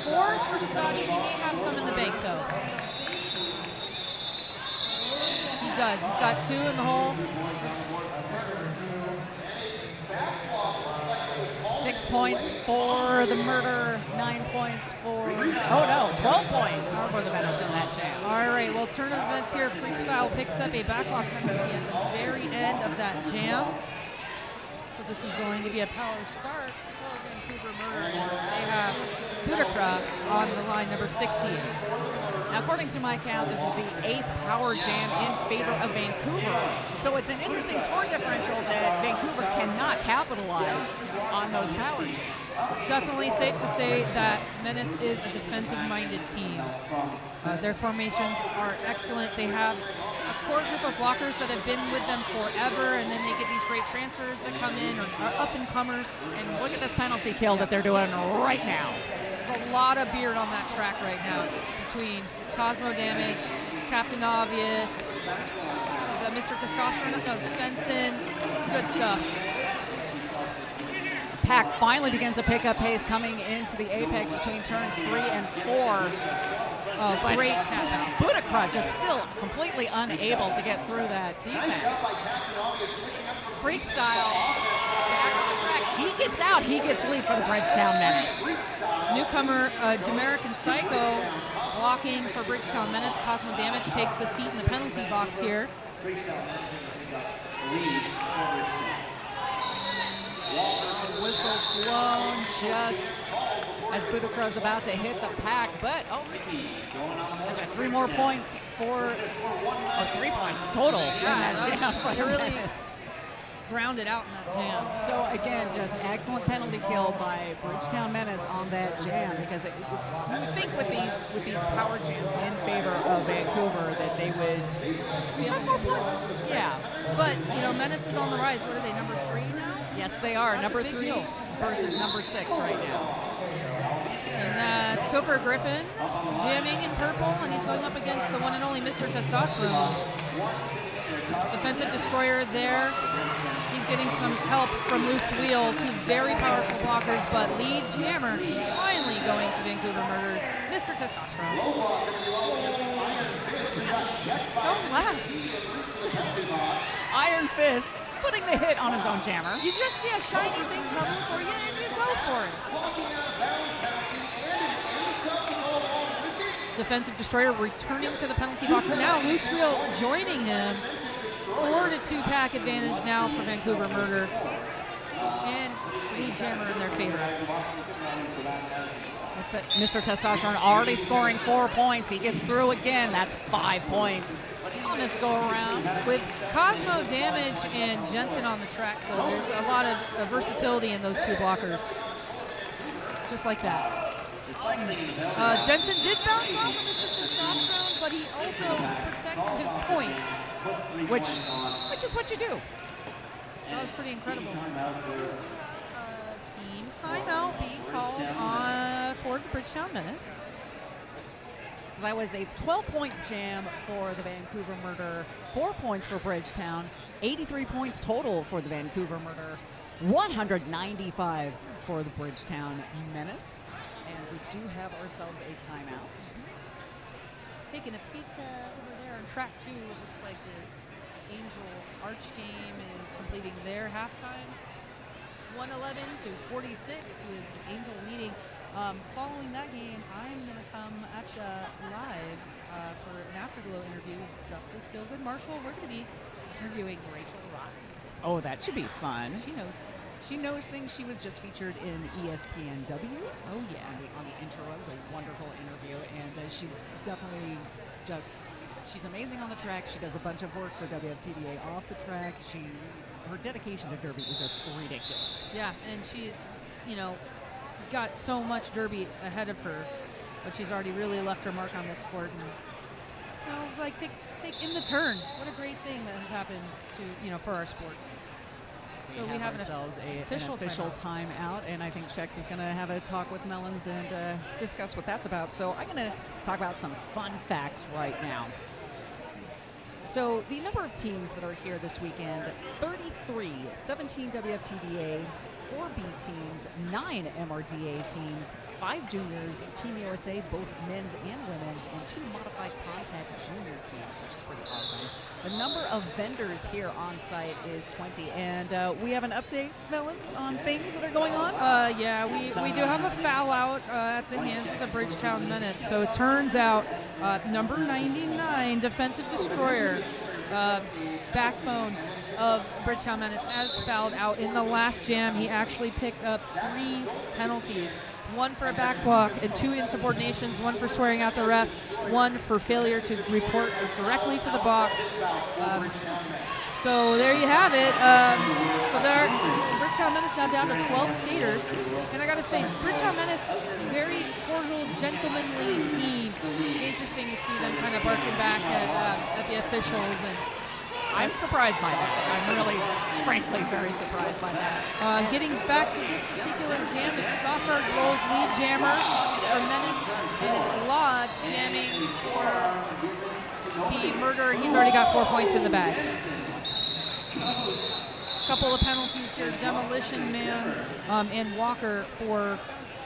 4 for Scotty. He may have some in the bank though. He does. He's got 2 in the hole. 6 points for the Murder, 9 points for, 12 points for the Menace in that jam. All right, well, turn of events here. Freakstyle picks up a backlog penalty at the very end of that jam. So this is going to be a power start for Vancouver Murder, and they have Budakra on the line, number 60. Now, according to my count, this is the 8th power jam in favor of Vancouver. So it's an interesting score differential that Vancouver cannot capitalize on those power jams. Definitely safe to say that Menace is a defensive-minded team. Their formations are excellent. They have a core group of blockers that have been with them forever, and then they get these great transfers that come in, or up-and-comers. And look at this penalty kill that they're doing right now. There's a lot of beard on that track right now between Cosmo Damage, Captain Obvious, is that Mr. Testosterone? No, Svensson. This is good stuff. Pack finally begins to pick up pace coming into the apex between turns 3 and 4. Oh, But great tap out. Budakra just still completely unable to get through that defense. Freak style, back on the track. He gets out. He gets lead for the Bridgetown Menace. Newcomer Jamerican Psycho blocking for Bridgetown Menace. Cosmo Damage takes the seat in the penalty box here. Whistle blown just as Budakra's about to hit the pack, but those are 3 more points for, or 3 points total in that jam. They really grounded out in that jam. So again, just excellent penalty kill by Bridgetown Menace on that jam, because you would think with these power jams in favor of Vancouver that they would have more points. Yeah, But, you know, Menace is on the rise. What are they, number 3 now? yes they are. That's a Number big 3 deal. versus number 6 right now. And that's Topher Griffin jamming in purple, and he's going up against the one and only Mr. Testosterone. Defensive destroyer there. He's getting some help from Loose Wheel, 2 very powerful blockers, but lead jammer finally going to Vancouver Murders, Mr. Testosterone. Don't laugh. Iron Fist putting the hit on his own jammer. You just see a shiny thing coming for you, and you go for it. Defensive destroyer returning to the penalty box now. Loose Wheel joining him. 4-2 pack advantage now for Vancouver Murder. And lead jammer in their favor. Mr. Testosterone already scoring 4 points. He gets through again. That's 5 points on this go around. With Cosmo Damage and Jensen on the track, though, there's a lot of versatility in those 2 blockers. Just like that. Jensen did bounce off of Mr. Testosterone, but he also protected his point. Which is what you do. That was pretty incredible. So we do have a team timeout being called on for the Bridgetown Menace. So that was a 12-point jam for the Vancouver Murder, 4 points for Bridgetown, 83 points total for the Vancouver Murder, 195 for the Bridgetown Menace. And we do have ourselves a timeout. Taking a peek over there on track 2, it looks like the Angel Arch game is completing their halftime. 111-46 with Angel leading. Following that game, I'm going to come at you live for an Afterglow interview with Justice Feelgood Marshall. We're going to be interviewing Rachel Rotten. Oh, that should be fun. She knows things. She knows things. She was just featured in ESPNW. Oh, yeah. On the intro. It was a wonderful interview, and she's definitely just, she's amazing on the track. She does a bunch of work for WFTDA off the track. Her dedication to Derby is just ridiculous. Yeah, and she's, you know, got so much Derby ahead of her, but she's already really left her mark on this sport. And, you know, like take in the turn. What a great thing that has happened to, you know, for our sport. So we have ourselves an official timeout, and I think Chex is going to have a talk with Melons and discuss what that's about. So I'm going to talk about some fun facts right now. So the number of teams that are here this weekend, 33, 17 WFTDA, 4 B teams, 9 MRDA teams, 5 juniors, Team USA, both men's and women's, and 2 modified contact junior teams, which is pretty awesome. The number of vendors here on site is 20, and we have an update, Melons, on things that are going on? Yeah, we do have a foul out at the hands of the Bridgetown Menace. So it turns out number 99, Defensive Destroyer, backbone of Bridgetown Menace, has fouled out in the last jam. He actually picked up 3 penalties. 1 for a back block, and 2 insubordinations, 1 for swearing at the ref, 1 for failure to report directly to the box. So there you have it. So there, Bridgetown Menace now down to 12 skaters. And I gotta say, Bridgetown Menace, very cordial, gentlemanly team. Interesting to see them kind of barking back at the officials. And I'm surprised by that. I'm really, frankly, very surprised by that. getting back to this particular jam, it's Sausage Rolls lead jammer for Menace, and it's Lodge jamming for the murder, and he's already got 4 points in the bag. Couple of penalties here, Demolition Man and Walker for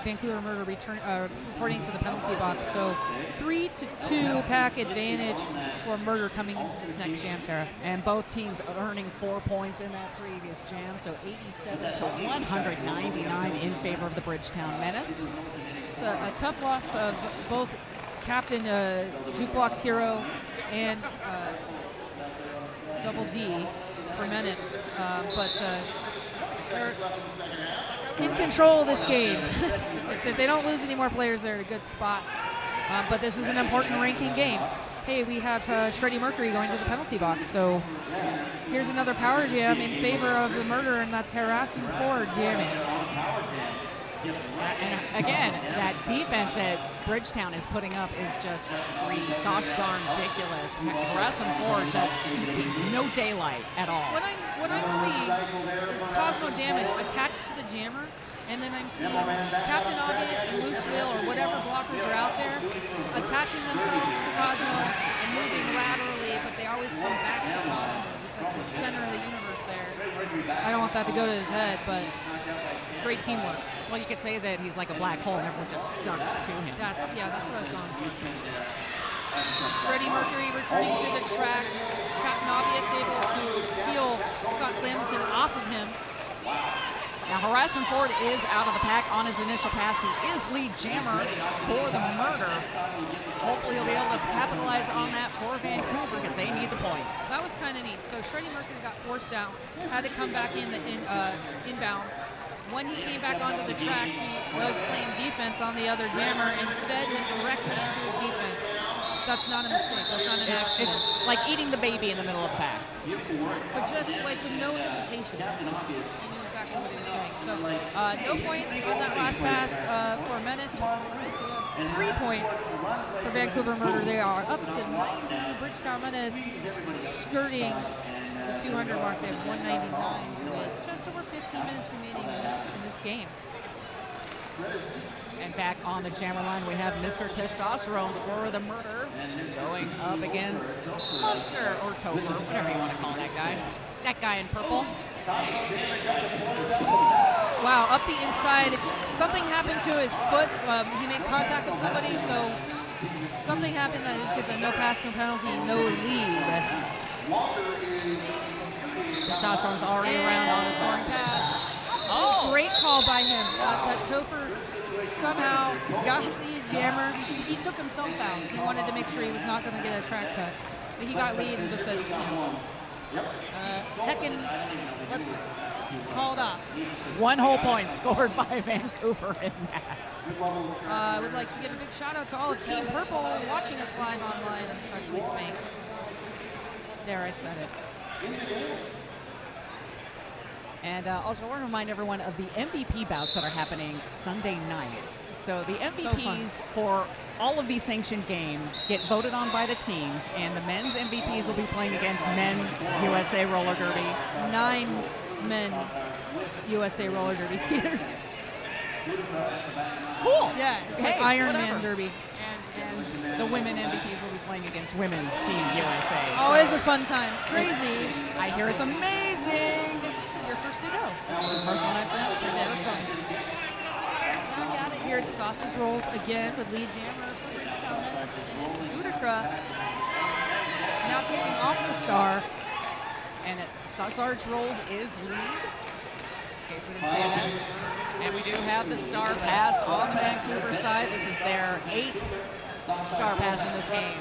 Vancouver Murder reporting to the penalty box. So 3-2 pack advantage for Murder coming into this next jam, Tara. And both teams earning 4 points in that previous jam, so 87 to 199 in favor of the Bridgetown Menace. It's a tough loss of both Captain Jukebox Hero and Double D for Menace, but they're in control of this game. If they don't lose any more players, they're in a good spot. But this is an important ranking game. Hey, we have Shreddy Mercury going to the penalty box, so here's another power jam in favor of the Murder, and that's Harassing Ford jamming. And again, that defense that Bridgetown is putting up is just gosh darn ridiculous. Harassing Ford just no daylight at all. What I'm seeing is Cosmo Damage attached to the jammer, and then I'm seeing Captain August and Loose Wheel or whatever blockers are out there attaching themselves to Cosmo and moving laterally, but they always come back to Cosmo. It's like the center of the universe there. I don't want that to go to his head, but great teamwork. Well, you could say that he's like a black hole and everyone just sucks to him. That's what I was going for. Shreddy Mercury returning to the track. Captain Obvious able to heal Scott Slamson off of him. Now Harassing Ford is out of the pack on his initial pass. He is lead jammer for the Murder. Hopefully he'll be able to capitalize on that for Vancouver because they need the points. That was kind of neat. So Shreddy Mercury got forced out, had to come back in inbounds. When he came back onto the track, he was playing defense on the other jammer and fed him directly into his defense. That's not a mistake. That's not an accident. It's like eating the baby in the middle of the pack. But just like with no hesitation, he knew exactly what he was doing. So no points on that last pass for Menace. 3 points for Vancouver Murder. They are up to 90. Bridgetown Menace skirting the 200 mark. They have 199 with just over 15 minutes remaining in this game. And back on the jammer line, we have Mr. Testosterone for the Murder going up against Monster or Topher, whatever you want to call that guy. That guy in purple. Wow, up the inside. Something happened to his foot. He made contact with somebody, so something happened that he gets a no pass, no penalty, no lead. Testosterone's already around on the scoring pass. Oh, great call by him. That Topher somehow got the jammer. He took himself out. He wanted to make sure he was not going to get a track cut. But he got lead and just said, heckin', let's call it off. 1 whole point scored by Vancouver in that. I would like to give a big shout out to all of Team Purple watching us live online, and especially Spank. There, I said it. And also, I want to remind everyone of the MVP bouts that are happening Sunday night. So the MVPs for all of these sanctioned games get voted on by the teams, and the men's MVPs will be playing against Men USA Roller Derby. 9 men USA Roller Derby skaters. Cool. Yeah, it's like Iron Man Derby. And the women MVPs will be playing against Women Team USA. Always a fun time. Crazy. I hear it's amazing. This is your first big O. This is the first one I've done. There it goes. Now got it here at Sausage Rolls again with lead jammer for Bridgetown Menace, and it's Utica now taking off the star. And Sausage Rolls is lead. In case we didn't say that. And we do have the star pass on the Vancouver side. This is their 8th star pass in this game.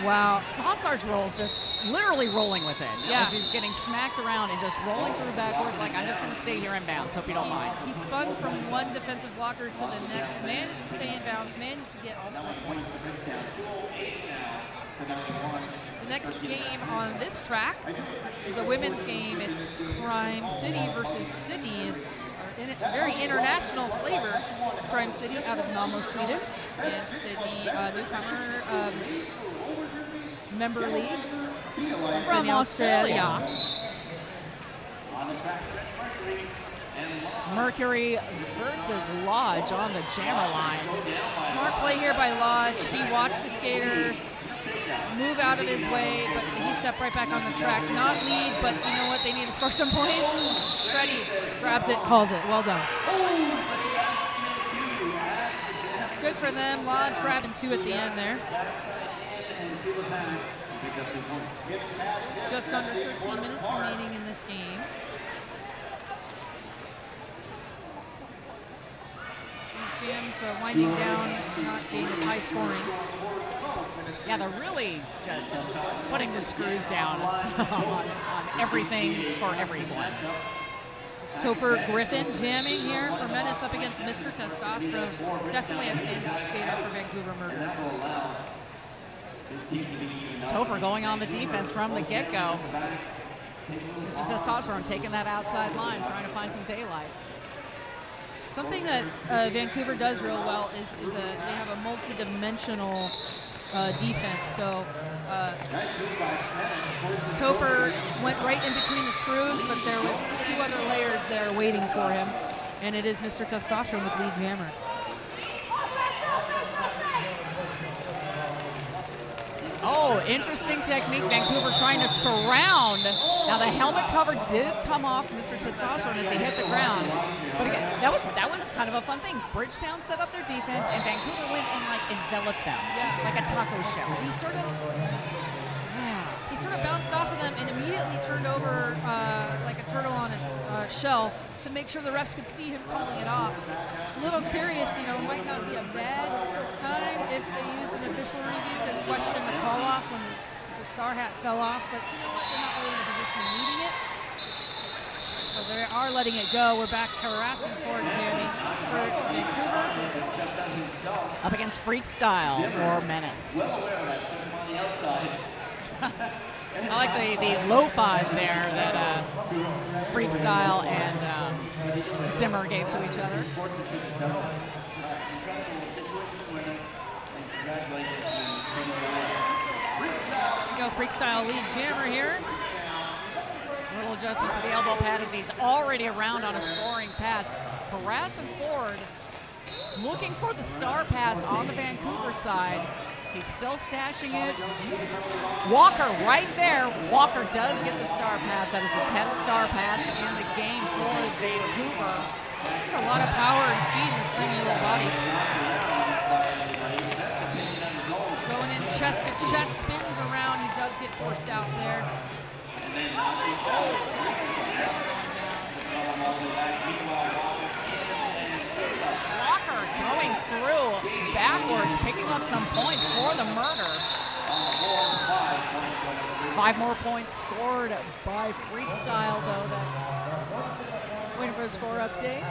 Wow. Sausage Rolls just literally rolling with it. Yeah. As he's getting smacked around and just rolling through backwards like, I'm just going to stay here in bounds. Hope you don't mind. He spun from one defensive blocker to the next, managed to stay in bounds, managed to get all 4 points. The next game on this track is a women's game. It's Crime City versus Sydney. It's a very international flavor. Crime City out of Malmo, Sweden, and Sydney, newcomer, member league From Sydney, Australia. Mercury versus Lodge on the jammer line. Smart play here by Lodge. He watched a skater move out of his way, but he stepped right back on the track. Not lead, but you know what? They need to score some points. Shreddy grabs it, calls it. Well done. Good for them. Lodge grabbing 2 at the end there. Just under 13 minutes remaining in this game. These jams are winding down, not being as high scoring. Yeah, they're really just putting the screws down on everything for everyone. It's Topher Griffin jamming here for Menace up against Mr. Testosterone. Definitely a standout skater for Vancouver Murder. Topher going on the defense from the get-go. Mr. Testosterone taking that outside line, trying to find some daylight. Something that Vancouver does real well is they have a multi-dimensional defense. So Topher went right in between the screws, but there was 2 other layers there waiting for him, and it is Mr. Testosterone with lead jammer. Oh, interesting technique. Vancouver trying to surround. Now the helmet cover did come off Mr. Testosterone as he hit the ground. But again, that was kind of a fun thing. Bridgetown set up their defense and Vancouver went and like enveloped them. Yeah. Like a taco shell. He sort of bounced off of them and immediately turned over like a turtle on its shell to make sure the refs could see him calling it off. A little curious, might not be a bad time if they used an official review to question the call off when the star hat fell off, but you know what, they're not really in a position of needing it. So they are letting it go. We're back harassing forward jamming for Vancouver. Up against Freak Style for Menace. I like the low 5 there that Freak Style and Zimmer gave to each other. We go Freak Style lead jammer here. Little adjustment to the elbow pad as he's already around on a scoring pass. Harassing forward, looking for the star pass on the Vancouver side. He's still stashing it. Walker right there. Walker does get the star pass. That is the 10th star pass in the game for Vancouver. It's a lot of power and speed in the stringy little body. Going in chest to chest, spins around. He does get forced out there. Walker going through backwards, picking up some points for the Murder. 5 more points scored by Freak Style, though. Waiting for the score update.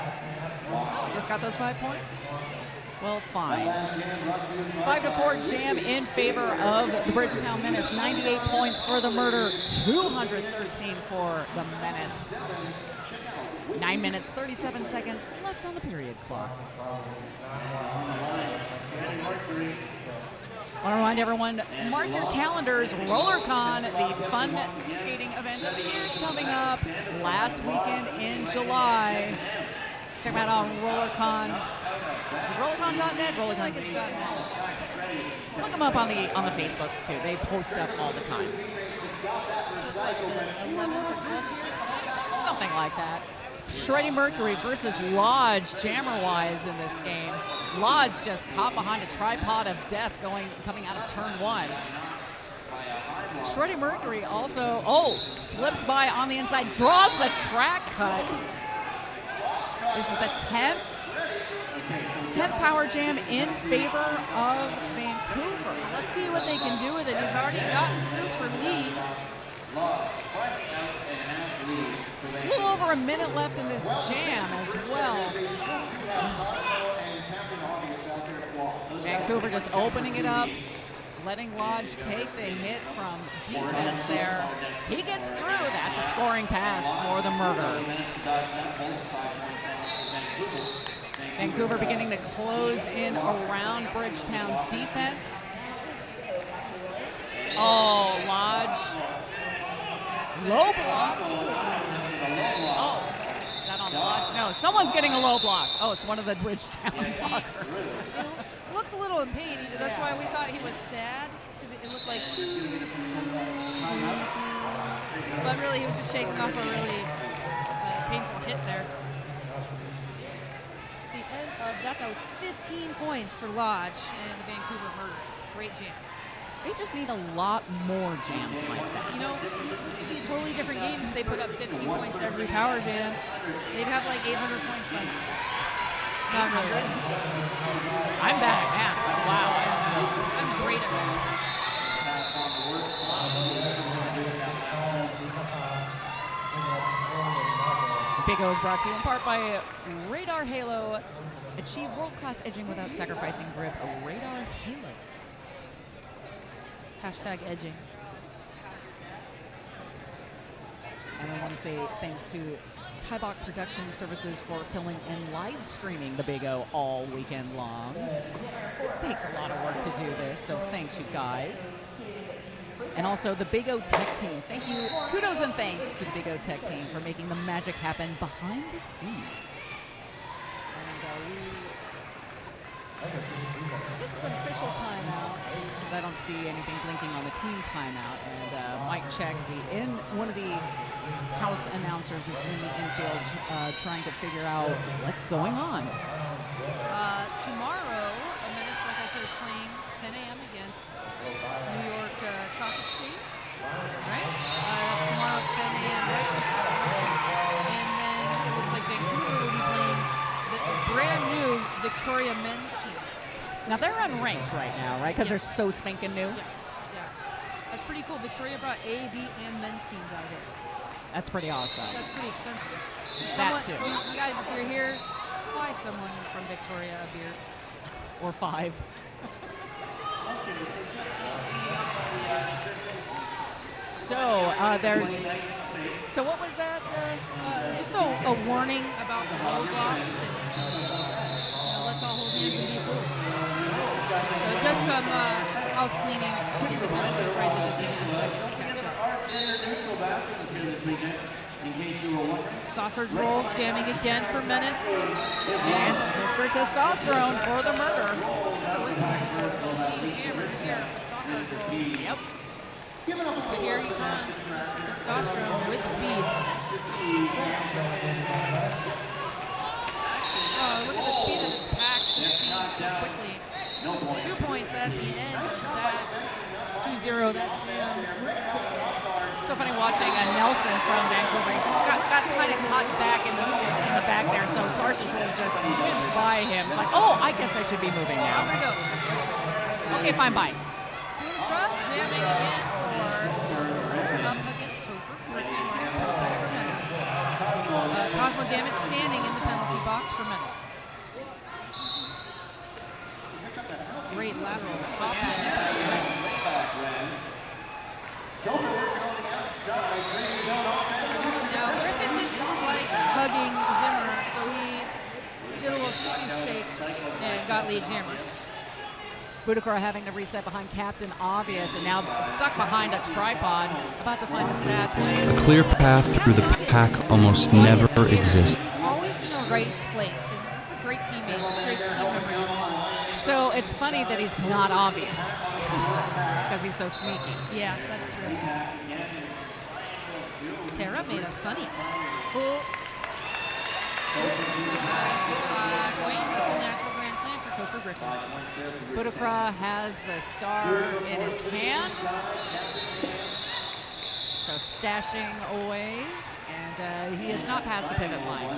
Oh, we just got those 5 points? Well, fine. 5-4 jam in favor of the Bridgetown Menace. 98 points for the Murder, 213 for the Menace. 9 minutes, 37 seconds left on the period clock. I want to remind everyone, mark your calendars. RollerCon, the fun skating event of the year, is coming up last weekend in July. Check them out on RollerCon. Is it rollercon.net? I think it's .net. Look them up on the Facebooks too. They post stuff all the time. Is it like the 11th or 12th here? Something like that. Shreddy Mercury versus Lodge jammer-wise in this game. Lodge just caught behind a tripod of death coming out of turn 1. Shreddy Mercury also, slips by on the inside, draws the track cut. This is the 10th power jam in favor of Vancouver. Vancouver. Let's see what they can do with it. He's already gotten through for lead. A little over a minute left in this jam as well. Vancouver just opening it up, letting Lodge take the hit from defense there. He gets through. That's a scoring pass for the Murder. Vancouver beginning to close in around Bridgetown's defense. Oh, Lodge. Low block. Oh, is that on Lodge? No, someone's getting a low block. Oh, it's one of the Bridgetown blockers. He looked a little in pain. That's why we thought he was sad, because it looked like. But really, he was just shaking off a really painful hit there. The end of that was 15 points for Lodge and the Vancouver Murder. Great jam. They just need a lot more jams like that. You know, this would be a totally different game if they put up 15 points every power jam. They'd have like 800 points by now. Not really. I'm bad at math. Wow, I don't know. I'm great at math. Big O is brought to you in part by Radar Halo. Achieve world-class edging without sacrificing grip. Radar Halo. Hashtag edging. And I want to say thanks to Tybach Production Services for filming and live streaming the Big O all weekend long. It takes a lot of work to do this, so thanks you guys. And also the Big O Tech Team. Thank you, kudos and thanks to the Big O Tech Team for making the magic happen behind the scenes. And this is an official timeout because I don't see anything blinking on the team timeout. And Mike checks one of the house announcers is in the infield trying to figure out what's going on. Tomorrow, Menace, like I said, is playing 10 a.m. against New York Stock Exchange, right? That's tomorrow at 10 a.m., right? And then it looks like Vancouver will be playing the brand new Victoria men's team. Now they're unranked right now, right? Because they're so spanking new. Yeah. That's pretty cool. Victoria brought A, B, and men's teams out here. That's pretty awesome. That's pretty expensive. That too. You guys, if you're here, buy someone from Victoria a beer. Or 5. So So what was that? Just a warning about the low blocks, and let's all hold hands and be cool. So just some house cleaning in the penalties, right? They just needed a second to catch up. Sausage rolls jamming again for Menace. And Mr. Testosterone for the Murder. The whistle lead jammer here for sausage rolls. Yep. But here he comes, Mr. Testosterone with speed. Oh, look at the speed of this pack, just changed so quickly. 2 points at the end of that 2-0, that jam. So funny watching Nelson from Vancouver. Got kind of caught back in the back there, and so Sausage Rolls just whizzed by him. It's like, oh, I guess I should be moving now. I'm gonna go. Okay, fine, bye. Boontra jamming again for the Murder up against Topher Griffin wearing purple for Menace. Cosmo Damage standing in the penalty box for Menace. Great lateral topless. Now Griffin didn't like hugging Zimmer, so he did a little shake and got lead jammer. Budakar having to reset behind Captain Obvious and now stuck behind a tripod, about to find a sad place. A clear path through the pack almost never exists. He's always in the right place, and that's a great teammate, a great team member you want. So it's funny that he's not obvious because he's so sneaky. Yeah, that's true. Tara made a funny. That's a natural grand slam for Topher Griffin. Budakra has the star in his hand. So stashing away, and he has not passed the pivot line.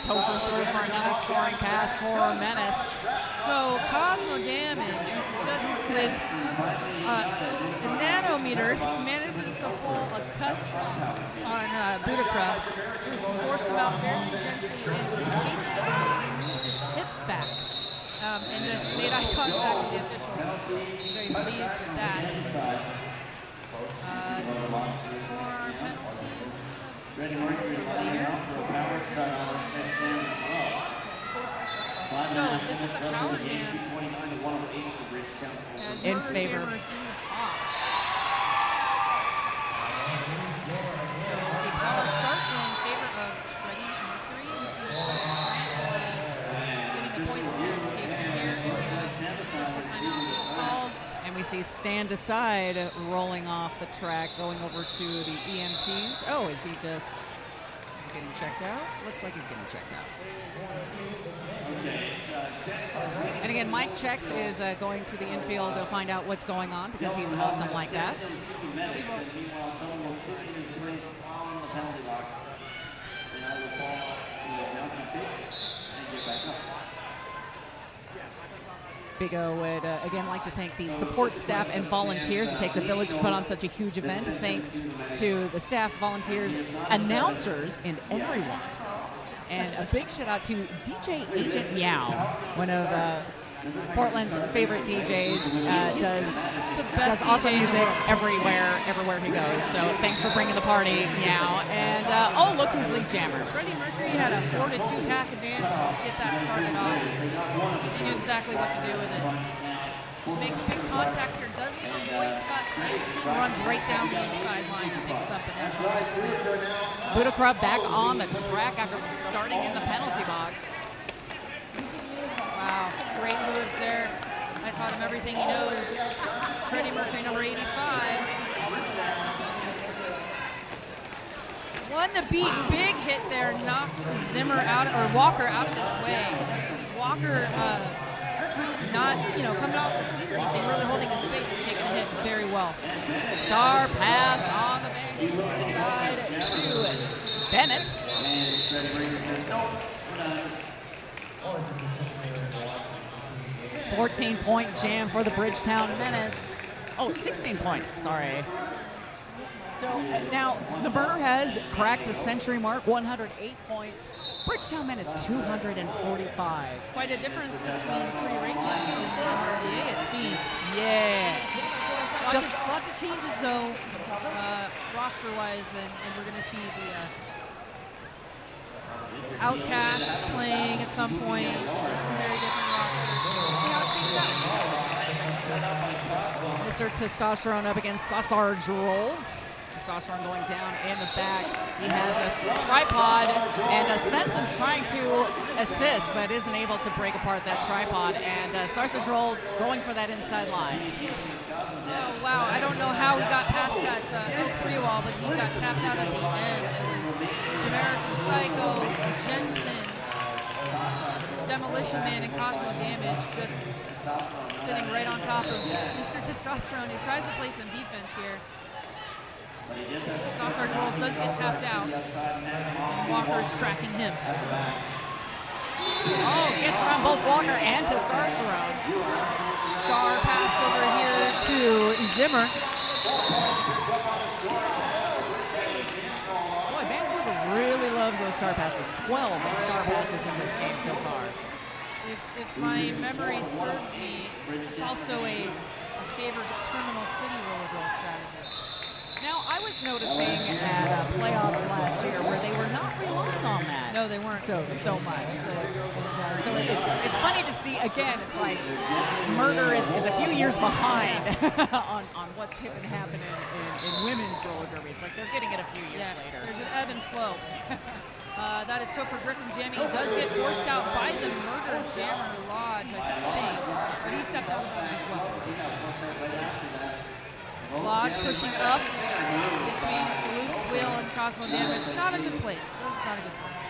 Topher through for another scoring pass for Menace. So Cosmo Damage, just with a nanometer, manages to pull a cut on Budakra, forced him out very gently, and he skates it over, removed his hips back, and just made eye contact with the official. He's very pleased with that. Forearm penalty. Somebody here. So this is a power jam as In Murder favor. Shammers in the box. So a power start in favor of Shreddy Mercury. We see Tarantula getting a points verification here, and the official timeout being called. And we see Stand Aside rolling off the track, going over to the EMTs. Oh, is he getting checked out? Looks like he's getting checked out. And again, Mike Checks is going to the infield to find out what's going on because he's awesome like that. Big O would again like to thank the support staff and volunteers. It takes a village to put on such a huge event. Thanks to the staff, volunteers, announcers, and everyone. And a big shout out to DJ Agent Meow, one of Portland's favorite DJs. Does awesome DJ music everywhere he goes. So thanks for bringing the party, Meow. And oh, look who's lead jammer. Shreddy Mercury had a 4-2 pack advantage to get that started off. He knew exactly what to do with it. Makes big contact here, doesn't avoid Scott Snapperton, runs right down the inside line and picks up an extra hit. Budakra back on the track after starting in the penalty box. Wow, great moves there. I taught him everything he knows. Shreddy Mercury, number 85. Won the beat, big hit there, knocked Zimmer out, or Walker out of his way. Walker not, coming off his feet or anything, really holding his space and taking a hit very well. Star pass on the Vancouver side to Bennett. 14-point jam for the Bridgetown Menace. Oh, 16 points, sorry. So now the Burner has cracked the century mark, 108 points. Bridgetown Menace 245. Quite a difference between three rankings in the MRDA, it seems. Yes. Lots of changes though, roster-wise, and we're going to see the Outcasts playing at some point. It's a very different roster, so we'll see how it shakes out. Mr. Testosterone up against Sausage Rolls. Testosterone going down in the back. He has a tripod, and Svensson's trying to assist, but isn't able to break apart that tripod. And Sausage Roll going for that inside line. Oh, wow. I don't know how he got past that Oak 3 wall, but he got tapped out at the end. It was Jamaican Psycho, Jensen, Demolition Man, and Cosmo Damage just sitting right on top of Mr. Testosterone. He tries to play some defense here. Sausage Rolls does get tapped out, and Walker's tracking him. Oh, gets around both Walker and Testosterone. Star pass over here to Zimmer. Boy, Vancouver really loves those star passes. 12 star passes in this game so far. If my memory serves me, it's also a favored Terminal City roller strategy. Now, I was noticing at playoffs last year where they were not relying on that. No, they weren't. So much. So it's funny to see, again, it's like Murder is a few years behind on what's been happening in women's roller derby. It's like they're getting it a few years later. There's an ebb and flow. That is Topher Griffin jamming. He does get forced out by the Murder Jammer Lodge, I think, but he stepped out of bounds as well. Lodge pushing up between Loose Wheel and Cosmo Damage. Not a good place. That's not a good place.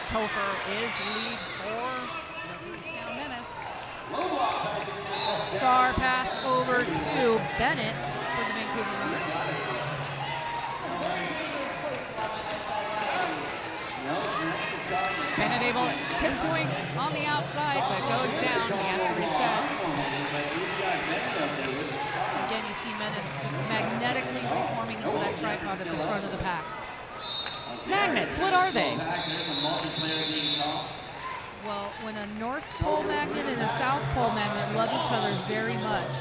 Topher is lead for the Bridgetown Menace. Star pass over to Bennett for the Vancouver Runner. Bennett able, tiptoeing on the outside, but goes down. He has to reset. Again, you see Menace just magnetically reforming into that tripod at the front of the pack. Magnets, what are they? Well, when a North Pole magnet and a South Pole magnet love each other very much.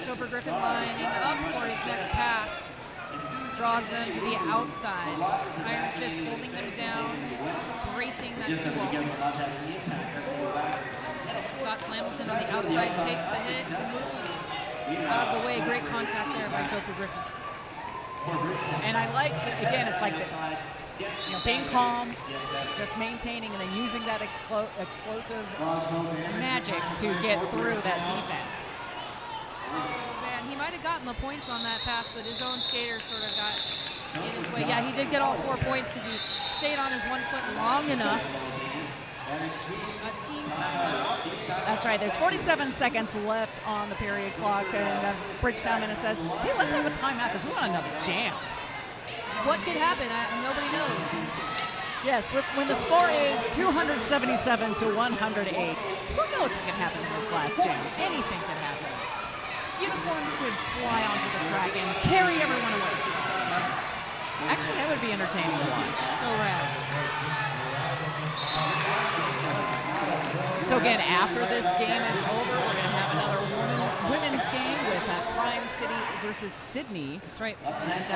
Topher Griffin lining up for his next pass. Draws them to the outside. Iron Fist holding them down, bracing that 2-ball. Scott Slamilton on the outside takes a hit, moves out of the way. Great contact there by Topher Griffin. And I like, again, it's like being calm, just maintaining, and then using that explosive magic to get through that defense. Oh man, he might have gotten the points on that pass, but his own skater sort of got in his way. Yeah, he did get all 4 points because he stayed on his 1 foot long enough. A team timeout. That's right. There's 47 seconds left on the period clock, and Bridgetown Menace says, "Hey, let's have a timeout because we want another jam." What could happen? Nobody knows. Yes, when the score is 277 to 108, who knows what could happen in this last jam? Anything could happen. Unicorns could fly onto the track and carry everyone away. Actually, that would be entertaining to watch. So rad. So again, after this game is over, we're going to have another women's game with Crime City versus Sydney. That's right. And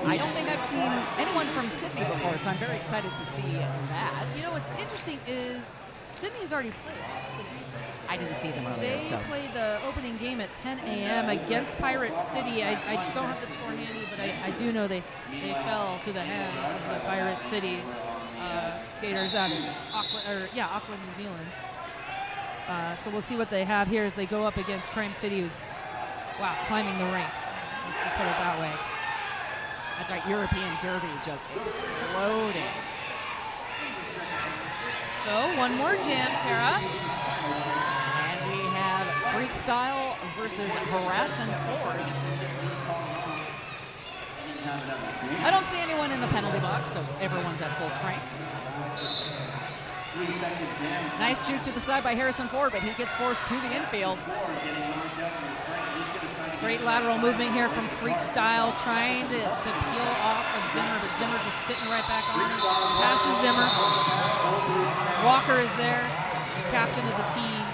I don't think I've seen anyone from Sydney before, so I'm very excited to see that. You know what's interesting is Sydney's already played today. I didn't see them earlier. They played the opening game at 10 a.m. against Pirate City. I don't have the score handy, but I do know they fell to the hands of the Pirate City skaters out of Auckland, New Zealand. So we'll see what they have here as they go up against Crime City, who's, climbing the ranks. Let's just put it that way. That's right, European Derby just exploding. So one more jam, Tara. And we have Freak Style versus Harass and Ford. I don't see anyone in the penalty box, so everyone's at full strength. Nice shoot to the side by Harrison Ford, but he gets forced to the infield. Great lateral movement here from Freak Style, trying to peel off of Zimmer, but Zimmer just sitting right back on him. Passes Zimmer. Walker is there, captain of the team.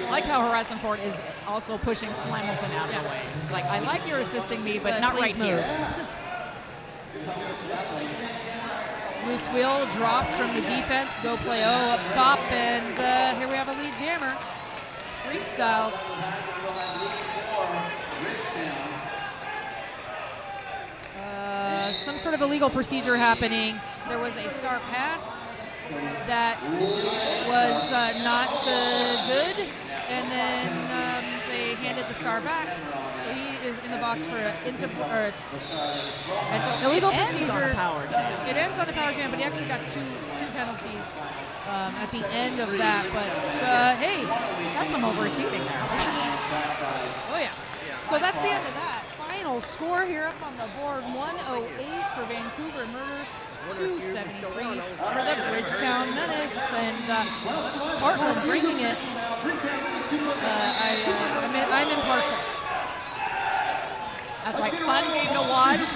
I like how Harrison Ford is also pushing Slamilton out of the way. It's like, I like you're assisting me, but not right here. Loose wheel drops from the defense. Go play O up top, and here we have a lead jammer. Freak Style. Some sort of illegal procedure happening. There was a star pass that was not good, and then they handed the star back. So he is in the box for an illegal procedure. It ends on a power jam, but he actually got two penalties at the end of that. But hey, that's some overachieving there. Oh yeah. So that's the end of that. Final score here up on the board: 108 for Vancouver Murder, 273 for the Bridgetown Menace, and Portland bringing it. I'm impartial. That's right, fun game to watch.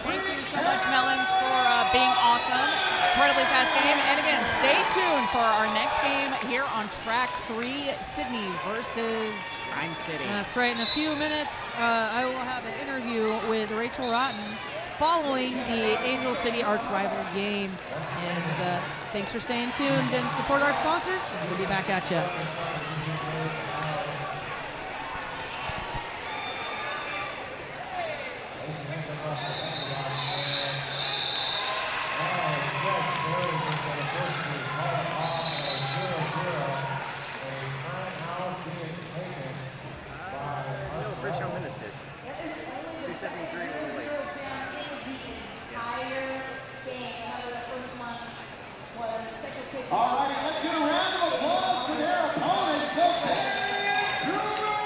Thank you so much, Melons, for being awesome. Incredibly fast game. And again, stay tuned for our next game here on Track 3, Sydney versus Crime City. That's right. In a few minutes, I will have an interview with Rachel Rotten following the Angel City arch rival game. And thanks for staying tuned and support our sponsors. We'll be back at you. Bridgetown Menace did. 273 a little late. All right, let's get a round of applause for their opponents, the Vancouver Murder!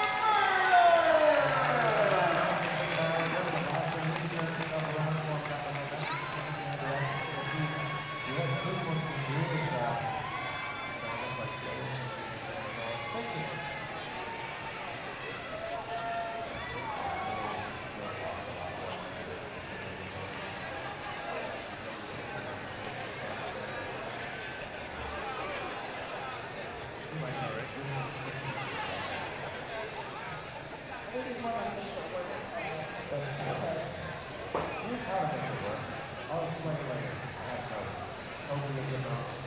Here's how to make it work. I'll explain later. I have notes. Open this up.